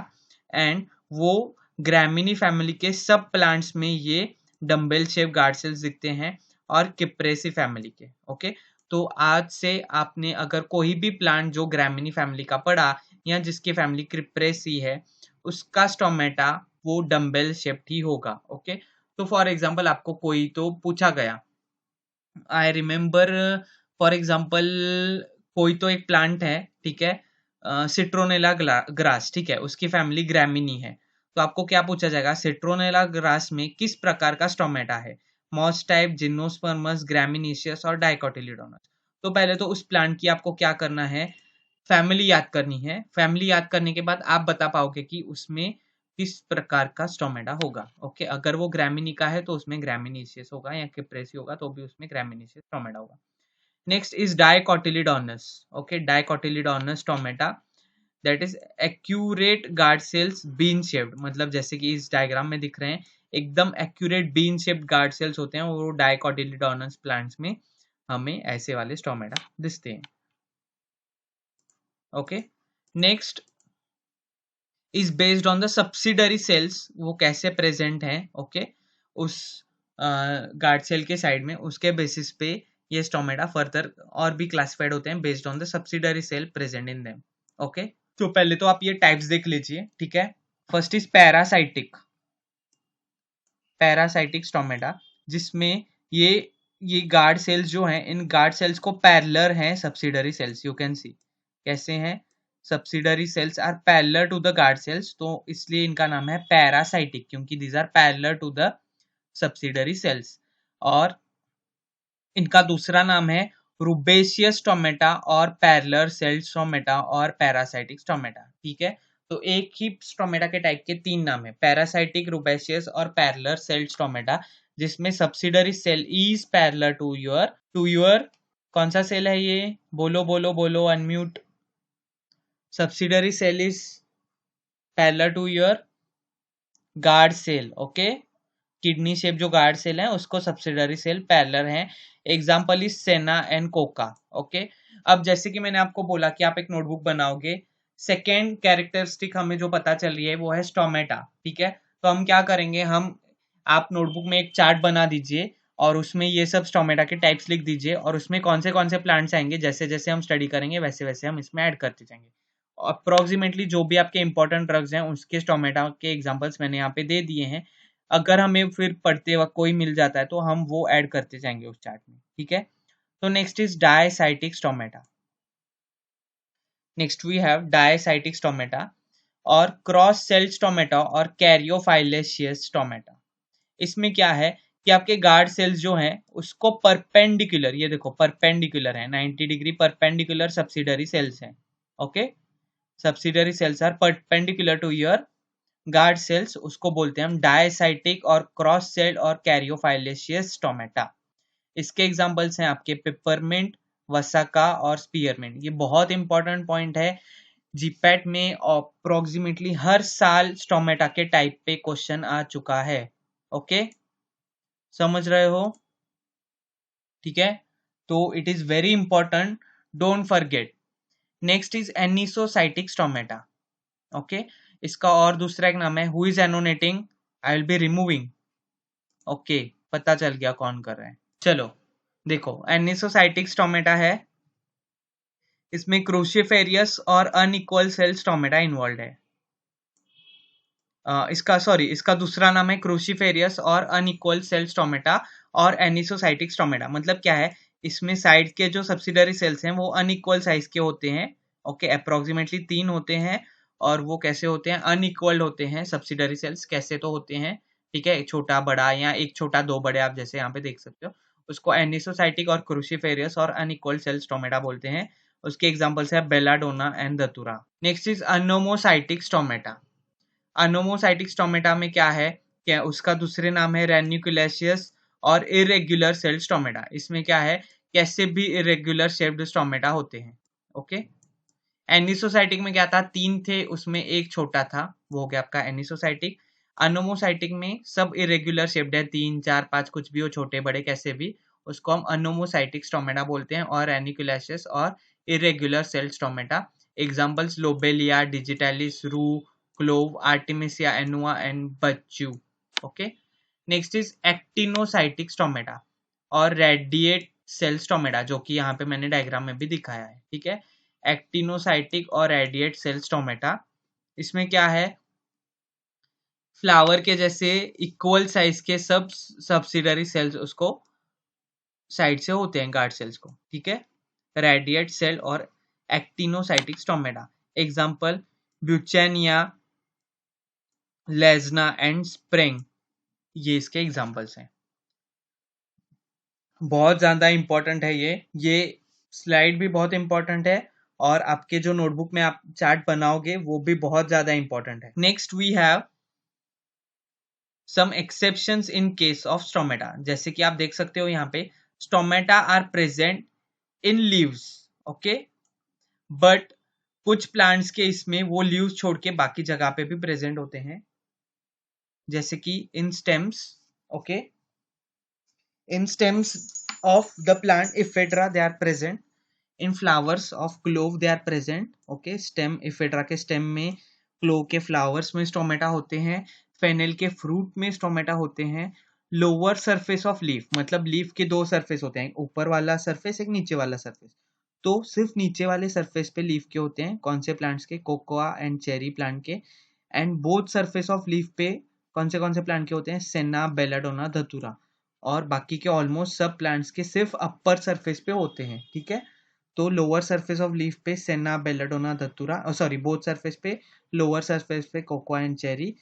एंड वो ग्रामिनी फैमिली के सब प्लांट्स में ये डम्बेल शेप गार्ड सेल्स दिखते हैं, और किप्रेसी फैमिली के। ओके, तो आज से आपने अगर कोई भी प्लांट जो ग्रामिनी फैमिली का पढ़ा या जिसकी फैमिली क्रिप्रेसी है, उसका स्टोमेटा वो डम्बेल शेप्ड ही होगा। ओके, तो फॉर एग्जांपल आपको कोई तो पूछा गया, आई रिमेम्बर फॉर एग्जांपल कोई तो एक प्लांट है, ठीक है, सिट्रोनेला ग्रास, ठीक है, उसकी फैमिली ग्रामिनी है। तो आपको क्या पूछा जाएगा, सिट्रोनेला ग्रास में किस प्रकार का स्टोमेटा है, मॉस टाइप, जिम्नोस्पर्मस, ग्रामिनीशियस और डाइकोटिलीडोनस। तो पहले तो उस प्लांट की आपको क्या करना है, फैमिली याद करनी है। फैमिली याद करने के बाद आप बता पाओगे कि उसमें किस प्रकार का स्टोमेटा होगा। ओके, अगर वो ग्रामिनी का है तो उसमें ग्रामिनीशियस होगा, या किप्रेसी होगा तो भी उसमें ग्रामिनीशियस स्टोमेटा होगा। Next is dicotyledonous. Okay, dicotyledonous stomata, that is accurate guard cells bean shaped. मतलब जैसे कि इस डायग्राम में दिख रहे हैं, एकदम accurate bean shaped guard cells होते हैं, वो डाइकोटिलीडोनस प्लांट्स में हमें ऐसे वाले स्टोमेटा दिखते हैं। Okay, next is based on the subsidiary cells, वो कैसे प्रेजेंट हैं। ओके, उस गार्ड सेल के साइड में, उसके बेसिस पे ये स्टोमेटा फर्दर और भी क्लासिफाइड होते हैं based on the subsidiary cell present in them. Okay, तो पहले तो आप ये टाइप्स देख लीजिए, ठीक है। फर्स्ट इज पैरासाइटिक स्टोमेटा, जिसमें ये गार्ड सेल्स जो हैं, इन गार्ड सेल्स को पैरेलल हैं subsidiary cells. You can see कैसे हैं, subsidiary cells are parallel to the guard cells, तो इसलिए इनका नाम है पैरासाइटिक, क्योंकि these are parallel to the subsidiary cells. और इनका दूसरा नाम है रुबेशियस स्टोमेटा और पैरेलल सेल स्टोमेटा और पैरासाइटिक स्टोमेटा, ठीक है। तो एक ही स्टोमेटा के टाइप के तीन नाम है, पैरासाइटिक, रुबेशियस और पैरेलल सेल स्टोमेटा, जिसमें subsidiary cell is parallel to your कौन सा सेल है ये, बोलो बोलो बोलो, unmute. Subsidiary cell is parallel to your guard cell. Okay, kidney shape जो गार्ड सेल है उसको सब्सिडरी सेल पैरेलल है। Example is senna and coca. Okay, अब जैसे कि मैंने आपको बोला कि आप एक नोटबुक बनाओगे, सेकेंड कैरेक्टरिस्टिक हमें जो पता चल रही है वो है स्टोमेटा, ठीक है। तो हम क्या करेंगे, आप नोटबुक में एक चार्ट बना दीजिए और उसमें ये सब स्टोमेटा के टाइप्स लिख दीजिए, और उसमें कौन से प्लांट्स आएंगे, जैसे जैसे हम स्टडी करेंगे वैसे वैसे हम इसमें ऐड करते जाएंगे। अप्रोक्सीमेटली जो भी आपके इंपॉर्टेंट ड्रग्स हैं उसके स्टोमेटा के एग्जांपल्स मैंने यहाँ पे दे दिए हैं। अगर हमें फिर पढ़ते वक्त कोई मिल जाता है तो हम वो ऐड करते जाएंगे उस चार्ट में, ठीक है। तो next is diacytic stomata. Next we have diacytic stomata और क्रॉस सेल स्टोमेटा और कैरियोफाइलेशियस स्टोमेटा। इसमें क्या है कि आपके गार्ड सेल्स जो हैं उसको परपेंडिकुलर, ये देखो परपेंडिकुलर है, 90 डिग्री परपेंडिकुलर सब्सिडरी सेल्स हैं। Okay, subsidiary cells are perpendicular to your guard cells, उसको बोलते हैं हम डायसाइटिक और क्रॉस सेल्ड और कैरियोफाइलेशियस स्टोमेटा। इसके एग्जांपल्स हैं आपके पेपरमिंट, वसाका और स्पीयरमिंट। ये बहुत इंपॉर्टेंट पॉइंट है, जीपैट में अप्रोक्सीमेटली हर साल स्टोमेटा के टाइप पे क्वेश्चन आ चुका है। ओके, समझ रहे हो, ठीक है। तो it is very important, don't forget. Next is anisocytic stomata. Okay, इसका और दूसरा एक नाम है who is annotating, I will be removing. Okay, पता चल गया कौन कर रहे हैं। चलो देखो, एनिसोसाइटिक स्टोमेटा है, इसमें क्रूसिफेरियस और अनइक्वल सेल स्टोमेटा इन्वॉल्व है। इसका दूसरा नाम है क्रूसिफेरियस और अनइक्वल सेल स्टोमेटा और एनिसोसाइटिक स्टोमेटा। मतलब क्या है, इसमें साइड के जो सब्सिडरी सेल्स हैं वो अनइक्वल साइज के होते हैं। ओके, अप्रोक्सीमेटली 3 होते हैं, और वो कैसे होते हैं, अनइक्वल होते हैं। सब्सिडरी सेल्स कैसे तो होते हैं, ठीक है, छोटा बड़ा या एक छोटा दो बड़े, आप जैसे यहाँ पे देख सकते हो, उसको एनिसोसाइटिक और क्रूसिफेरियस और अनइक्वल सेल स्टोमेटा बोलते हैं। उसके एग्जाम्पल्स है belladonna and datura. Next is anomocytic stomata. Anomocytic stomata में क्या है, क्या उसका दूसरे नाम है रेन्यूक्युलेशियस और इरेग्युलर सेल स्टोमेटा। इसमें क्या है, कैसे भी इरेग्युलर शेप्ड स्टोमेटा होते हैं। ओके, एनिसोसाइटिक में क्या था, 3 थे, उसमें एक छोटा था, वो हो गया आपका एनिसोसाइटिक। अनोमोसाइटिक में सब इरेग्युलर शेप्ड है, 3 4 5 कुछ भी हो, छोटे बड़े कैसे भी, उसको हम अनोमोसाइटिक स्टोमेटा बोलते हैं। और रेन्यूक्युलेशियस और irregular cell stomata. Examples lobelia, digitalis, rue, clove, artemisia annua and buchu. Okay, next is actinocytic stomata और रेडिएट सेल स्टोमेटा, जो कि यहाँ पे मैंने डायग्राम में भी दिखाया है, ठीक है। एक्टिनोसाइटिक और रेडिएट सेल स्टोमेटा, इसमें क्या है, फ्लावर के जैसे इक्वल साइज के सब सब्सिडरी सेल्स उसको साइड से होते हैं, गार्ड सेल्स को, ठीक है। रेडिएट सेल और एक्टिनोसाइटिक स्टोमेटा। एग्जांपल ब्यूचेनिया, लेजना एंड स्प्रिंग, ये इसके एग्जांपल्स हैं। बहुत ज्यादा इंपॉर्टेंट है ये स्लाइड भी बहुत इंपॉर्टेंट है, और आपके जो नोटबुक में आप चार्ट बनाओगे वो भी बहुत ज्यादा इंपॉर्टेंट है। Next we have some exceptions in case of stomata. जैसे कि आप देख सकते हो यहाँ पे, stomata are present in leaves, okay, but कुछ प्लांट्स के इसमें वो लीव्स छोड़ के बाकी जगह पे भी प्रेजेंट होते हैं, जैसे कि इन stems. Okay, in stems of the plant ephedra they are present, in flowers of clove they are present। okay, stem ephedra के stem में, clove के flowers में स्टोमेटा होते हैं, फेनल के फ्रूट में स्टोमेटा होते हैं, लोअर सरफेस ऑफ लीफ, मतलब लीफ के दो सरफेस होते हैं, ऊपर वाला सरफेस, एक नीचे वाला सरफेस। तो सिर्फ नीचे वाले सरफेस पे लीफ के होते हैं, कौन से प्लांट्स के? कोकोआ एंड चेरी प्लांट के। And both surface of leaf पे कौन से प्लांट के होते हैं? सेना, बेलाडोना, धतूरा। और बाकी के ऑलमोस्ट सब प्लांट्स के सिर्फ अपर सरफेस पे होते हैं, ठीक है। तो लोअर सरफेस ऑफ लीफ पे सेना, बेलाडोना, धतूरा, सॉरी बोथ सरफेस पे, लोअर सरफेस पे कोकोआ एंड चेरी।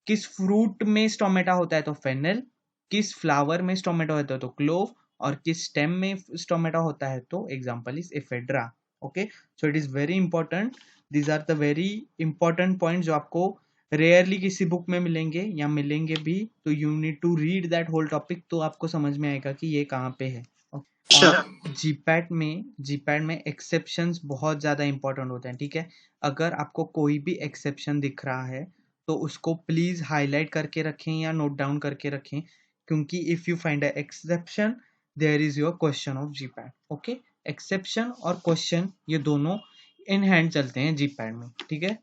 किस फ्रूट में स्टोमेटा होता है? तो फेनल। किस फ्लावर में स्टोमेटा होता है? तो क्लोव। और किस स्टेम में स्टोमेटा होता है? तो example is ephedra. Okay, so it is very important. These are the very important point जो आपको रेयरली किसी बुक में मिलेंगे या मिलेंगे भी, तो you need to read that whole topic, तो आपको समझ में आएगा कि ये कहाँ पे है। और जीपैड में एक्सेप्शंस बहुत ज़्यादा इंपॉर्टेंट होते हैं, ठीक है। अगर आपको कोई भी एक्सेप्शन दिख रहा है तो उसको प्लीज़ हाईलाइट करके रखें या नोट डाउन करके रखें, क्योंकि if you find a exception there is your question of GPAT. Okay, exception और क्वेश्चन ये दोनों इन हैंड चलते हैं जीपैड में, ठीक है।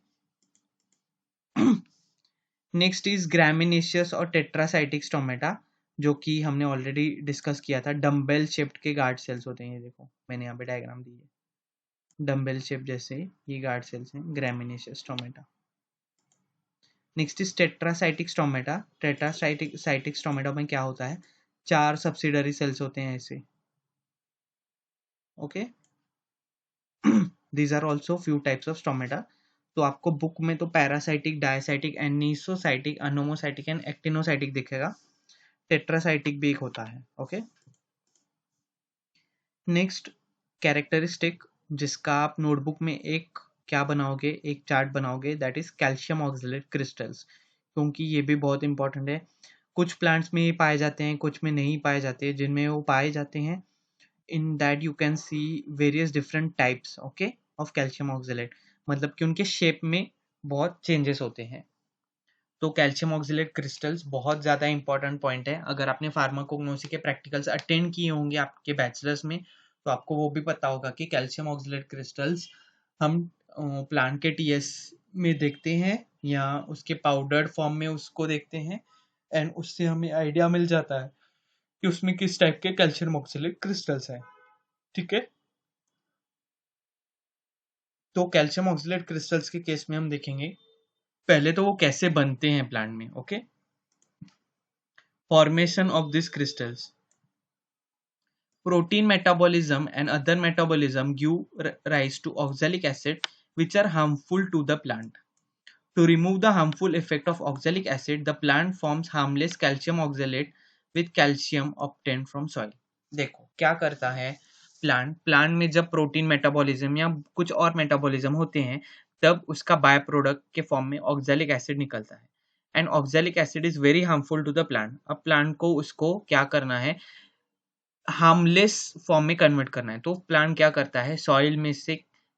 नेक्स्ट इज ग्रामिनेशियस और टेट्रासाइटिक स्टोमेटा, जो कि हमने ऑलरेडी डिस्कस किया था। डम्बेल शेप्ड के गार्ड सेल्स होते हैं, ये देखो मैंने यहाँ पे डायग्राम दी है, डम्बेल शेप जैसे ये गार्ड सेल्स हैं, graminaceous stomata. Next is tetracytic stomata. Tetracytic stomata में क्या होता है? 4 सब्सिडरी सेल्स होते हैं ऐसे। Okay, these are also few types of stomata. तो आपको बुक में तो पैरासाइटिक, डायसाइटिक, एनिसोसाइटिक, अनोमोसाइटिक एंड एक्टिनोसाइटिक दिखेगा। टेट्रासाइटिक भी एक होता है। ओके, नेक्स्ट कैरेक्टरिस्टिक, जिसका आप नोटबुक में एक क्या बनाओगे? एक चार्ट बनाओगे, that is calcium oxalate crystals, क्योंकि ये भी बहुत इंपॉर्टेंट है। कुछ प्लांट्स में ये पाए जाते हैं, कुछ में नहीं पाए जाते। जिनमें वो पाए जाते हैं, in that you can see various different types, okay, of calcium oxalate, मतलब कि उनके शेप में बहुत चेंजेस होते हैं। तो कैल्शियम ऑक्सलेट क्रिस्टल्स बहुत ज़्यादा इंपॉर्टेंट पॉइंट है। अगर आपने फार्माकोग्नोसी के प्रैक्टिकल्स अटेंड किए होंगे आपके बैचलर्स में, तो आपको वो भी पता होगा कि कैल्शियम ऑक्सलेट क्रिस्टल्स हम प्लांट के टीएस में देखते हैं या उसके पाउडर्ड फॉर्म में उसको देखते हैं, एंड उससे हमें आइडिया मिल जाता है कि उसमें किस टाइप के कैल्शियम ऑक्सलेट क्रिस्टल्स हैं, ठीक है। तो कैल्शियम ऑक्सलेट क्रिस्टल्स के केस में हम देखेंगे पहले तो वो कैसे बनते हैं प्लांट में। Okay, formation of these crystals. Protein metabolism and other metabolism give rise to oxalic acid, which are harmful to the plant. To remove the harmful effect of oxalic acid, the plant forms harmless calcium oxalate with calcium obtained from soil. देखो क्या करता है प्लांट में जब प्रोटीन मेटाबॉलिज्म या कुछ और मेटाबॉलिज्म होते हैं, तब उसका बाय प्रोडक्ट के फॉर्म में ऑक्सैलिक एसिड निकलता है, and oxalic acid is very harmful to the plant. अब प्लांट को उसको क्या करना है? हार्मलेस फॉर्म में कन्वर्ट करना है। तो प्लांट क्या करता है? सॉइल में से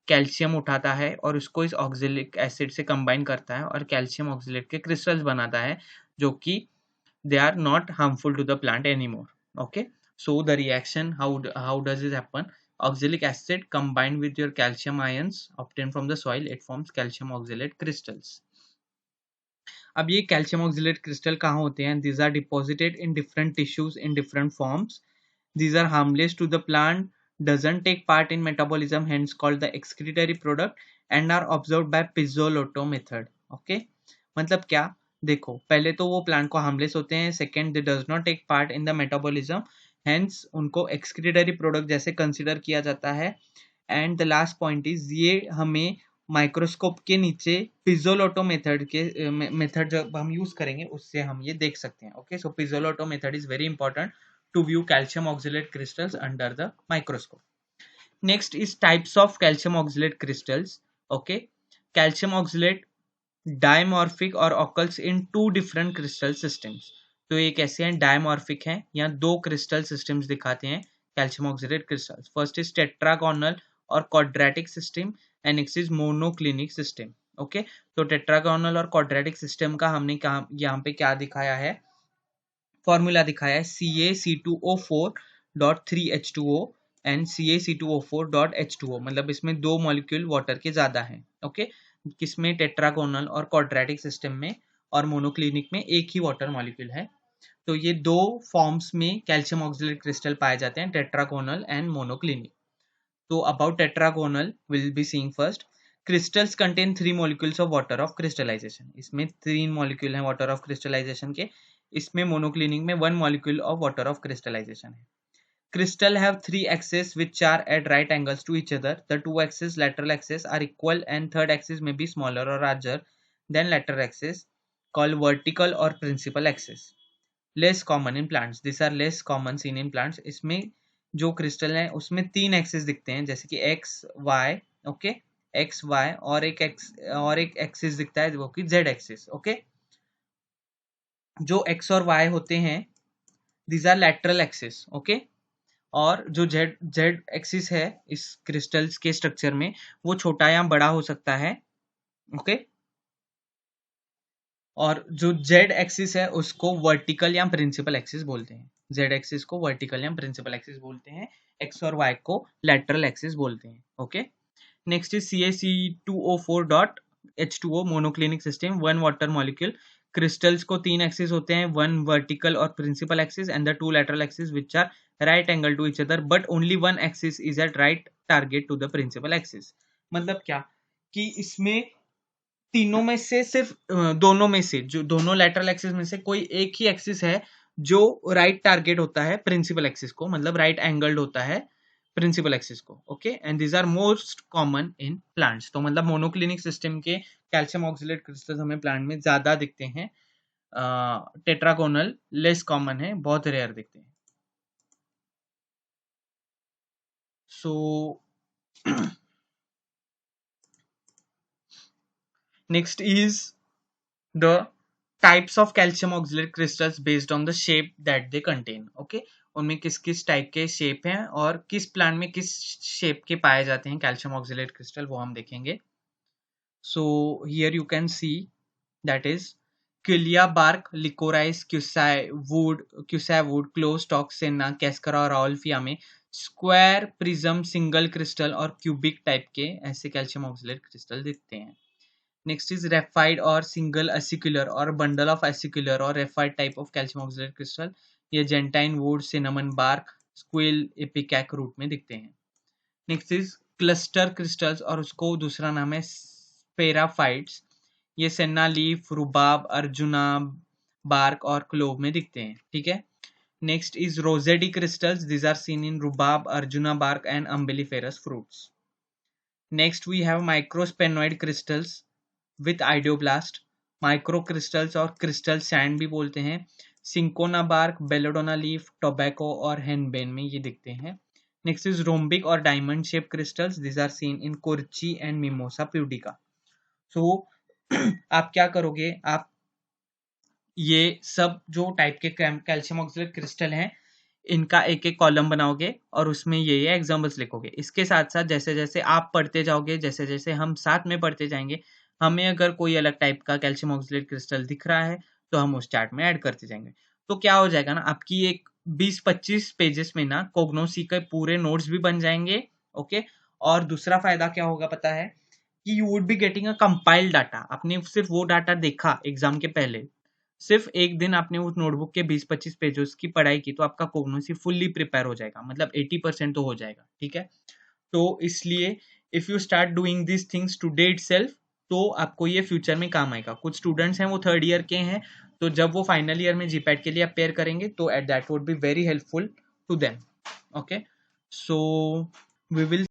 कैल्शियम उठाता है और उसको इस ऑक्सैलिक एसिड से कंबाइन करता है और कैल्शियम ऑक्सलेट के क्रिस्टल्स बनाता है, जो कि they are not harmful to the plant anymore. Okay, so the reaction, how does it happen? Oxalic acid combined with your calcium ions obtained from the soil, it forms calcium oxalate crystals. अब ये calcium oxalate crystal कहाँ होते हैं? These are deposited in different tissues in different forms. These are harmless to the plant, doesn't take part in metabolism, hence called the excretory product, and are absorbed by Pizzolotto method. Okay, मतलब क्या? देखो पहले तो वो प्लांट को हार्मलेस होते हैं, second they does not take part in the metabolism, hence उनको एक्सक्रीटरी प्रोडक्ट जैसे कंसिडर किया जाता है। And the last point is ये हमें माइक्रोस्कोप के नीचे पिज़ोलोटो मेथड जब हम यूज करेंगे उससे हम ये देख सकते हैं। Okay, so Pizzolato method is very important to view calcium oxalate crystals under the microscope. Next is types of calcium oxalate crystals. Okay, calcium oxalate dimorphic और occurs in 2 different crystal systems. तो ये कैसे हैं? डायमॉर्फिक हैं या 2 क्रिस्टल सिस्टम्स दिखाते हैं calcium oxalate crystals. First is tetragonal और quadratic system and next is monoclinic system. Okay, तो टेट्रागोनल और क्वाड्रेटिक सिस्टम का हमने यहाँ पे क्या दिखाया है? फॉर्मूला दिखाया है CaC2O4.3H2O एंड CaC2O4.H2O, मतलब इसमें 2 मॉलिक्यूल वाटर के ज्यादा हैं। ओके, किसमें? टेट्रागोनल और क्वाड्रेटिक सिस्टम में, और मोनोक्लिनिक में एक ही वाटर मॉलिक्यूल है। तो ये दो फॉर्म्स में कैल्शियम ऑक्सलेट क्रिस्टल पाए जाते हैं, टेट्रागोनल एंड मोनोक्लिनिक. तो about tetragonal will be seeing first. Crystals contain 3 molecules of water of crystallization. इसमें 3 मॉलिक्यूल हैं वाटर ऑफ क्रिस्टलाइजेशन के. इसमें मोनोक्लिनिक में 1 molecule of water of crystallization है. Crystal have 3 axes which are at right angles to each other. The 2 axes lateral axes are equal and third axis may be smaller or larger than lateral axis, called vertical or principal axis. Less common in plants. These are less common seen in plants. इसमें जो क्रिस्टल है उसमें 3 एक्सिस दिखते हैं, जैसे कि X Y. Okay, X Y और एक एक्सिस दिखता है वो कि जेड एक्सिस. ओके, जो एक्स और वाई होते हैं these are lateral axis. Okay, और जो जेड एक्सिस है इस क्रिस्टल्स के स्ट्रक्चर में वो छोटा या बड़ा हो सकता है. ओके, और जो जेड एक्सिस है उसको वर्टिकल या प्रिंसिपल एक्सिस बोलते हैं. जेड एक्सिस को वर्टिकल या प्रिंसिपल एक्सिस बोलते हैं, एक्स और वाई को लैटरल एक्सिस बोलते हैं. Okay, next is CaC2O4 dot H2O monoclinic system. 1 water molecule. Crystals को 3 एक्सिस होते हैं, 1 वर्टिकल और principal axis and the 2 lateral axis which are right angle to each other but only one axis is at right target to the principal axis. मतलब क्या कि इसमें तीनों में से सिर्फ दोनों में से जो दोनों lateral axis में से कोई एक ही एक्सिस है जो right target होता है प्रिंसिपल एक्सिस को, मतलब right angled होता है प्रिंसिपल एक्सिस को. Okay, and these are most common in plants. तो मतलब मोनोक्लिनिक सिस्टम के कैल्शियम ऑक्सलेट क्रिस्टल्स हमें प्लांट में ज्यादा दिखते हैं. टेट्रागोनल लेस कॉमन है, बहुत रेयर दिखते हैं. So next is the types of calcium oxalate crystals based on the shape that they contain. Okay, उनमें किस किस टाइप के शेप हैं और किस प्लांट में किस शेप के पाए जाते हैं कैल्शियम ऑक्सलेट क्रिस्टल, वो हम देखेंगे. So here you can see that is Quillia bark, licorice, Cusae wood, clove stalk, senna, cascara और राउल्फिया में स्क्वायर, प्रिज्म, सिंगल क्रिस्टल और क्यूबिक टाइप के ऐसे कैल्शियम ऑक्सलेट क्रिस्टल दिखते हैं. नेक्स्ट इज रेफाइड और सिंगल एसिकुलर और बंडल ऑफ एसिकुलर और raphide type of calcium oxalate crystal. ये gentian wood, cinnamon bark, squill, ipecac root में दिखते हैं. नेक्स्ट इज क्लस्टर क्रिस्टल्स और उसको दूसरा नाम है स्पेराफाइट्स. ये senna leaf, rhubarb, arjuna bark और क्लोव में दिखते हैं. ठीक है. Next is rosette crystals. These are seen in rhubarb, arjuna bark and umbelliferous fruits. Next we have microsphenoid crystals with idioblast. Micro crystals और क्रिस्टल सैंड भी बोलते हैं. Cinchona bark, belladonna leaf, tobacco और हेनबेन में ये दिखते हैं. नेक्स्ट इज रोम्बिक और diamond shape crystals. These are seen in kurchi and mimosa pudica. सो आप क्या करोगे, आप ये सब जो टाइप के कैल्शियम ऑक्सलेट क्रिस्टल हैं इनका एक एक कॉलम बनाओगे और उसमें ये एग्जाम्पल्स लिखोगे. इसके साथ साथ जैसे जैसे आप पढ़ते जाओगे, जैसे जैसे हम साथ में पढ़ते जाएंगे, हमें अगर कोई अलग टाइप का कैल्शियम ऑक्सलेट क्रिस्टल दिख रहा है तो हम उस चार्ट में ऐड करते जाएंगे. तो क्या हो जाएगा ना, आपकी एक 20-25 पेजेस में ना कोग्नोसी के पूरे नोट्स भी बन जाएंगे. ओके, और दूसरा फायदा क्या होगा पता है कि you would be getting a compiled data. आपने सिर्फ वो डाटा देखा एग्जाम के पहले, सिर्फ एक दिन आपने उस नोटबुक के 20-25 पेजेस की पढ़ाई की तो आपका कोग्नोसी फुल्ली प्रिपेयर हो जाएगा, मतलब 80% तो हो जाएगा. ठीक है, तो इसलिए if you start doing this things today itself तो आपको ये फ्यूचर में काम आएगा. कुछ स्टूडेंट्स हैं वो 3rd ईयर के हैं, तो जब वो फाइनल ईयर में जीपैट के लिए अपेयर करेंगे तो at that would be very helpful to them. Okay, so we will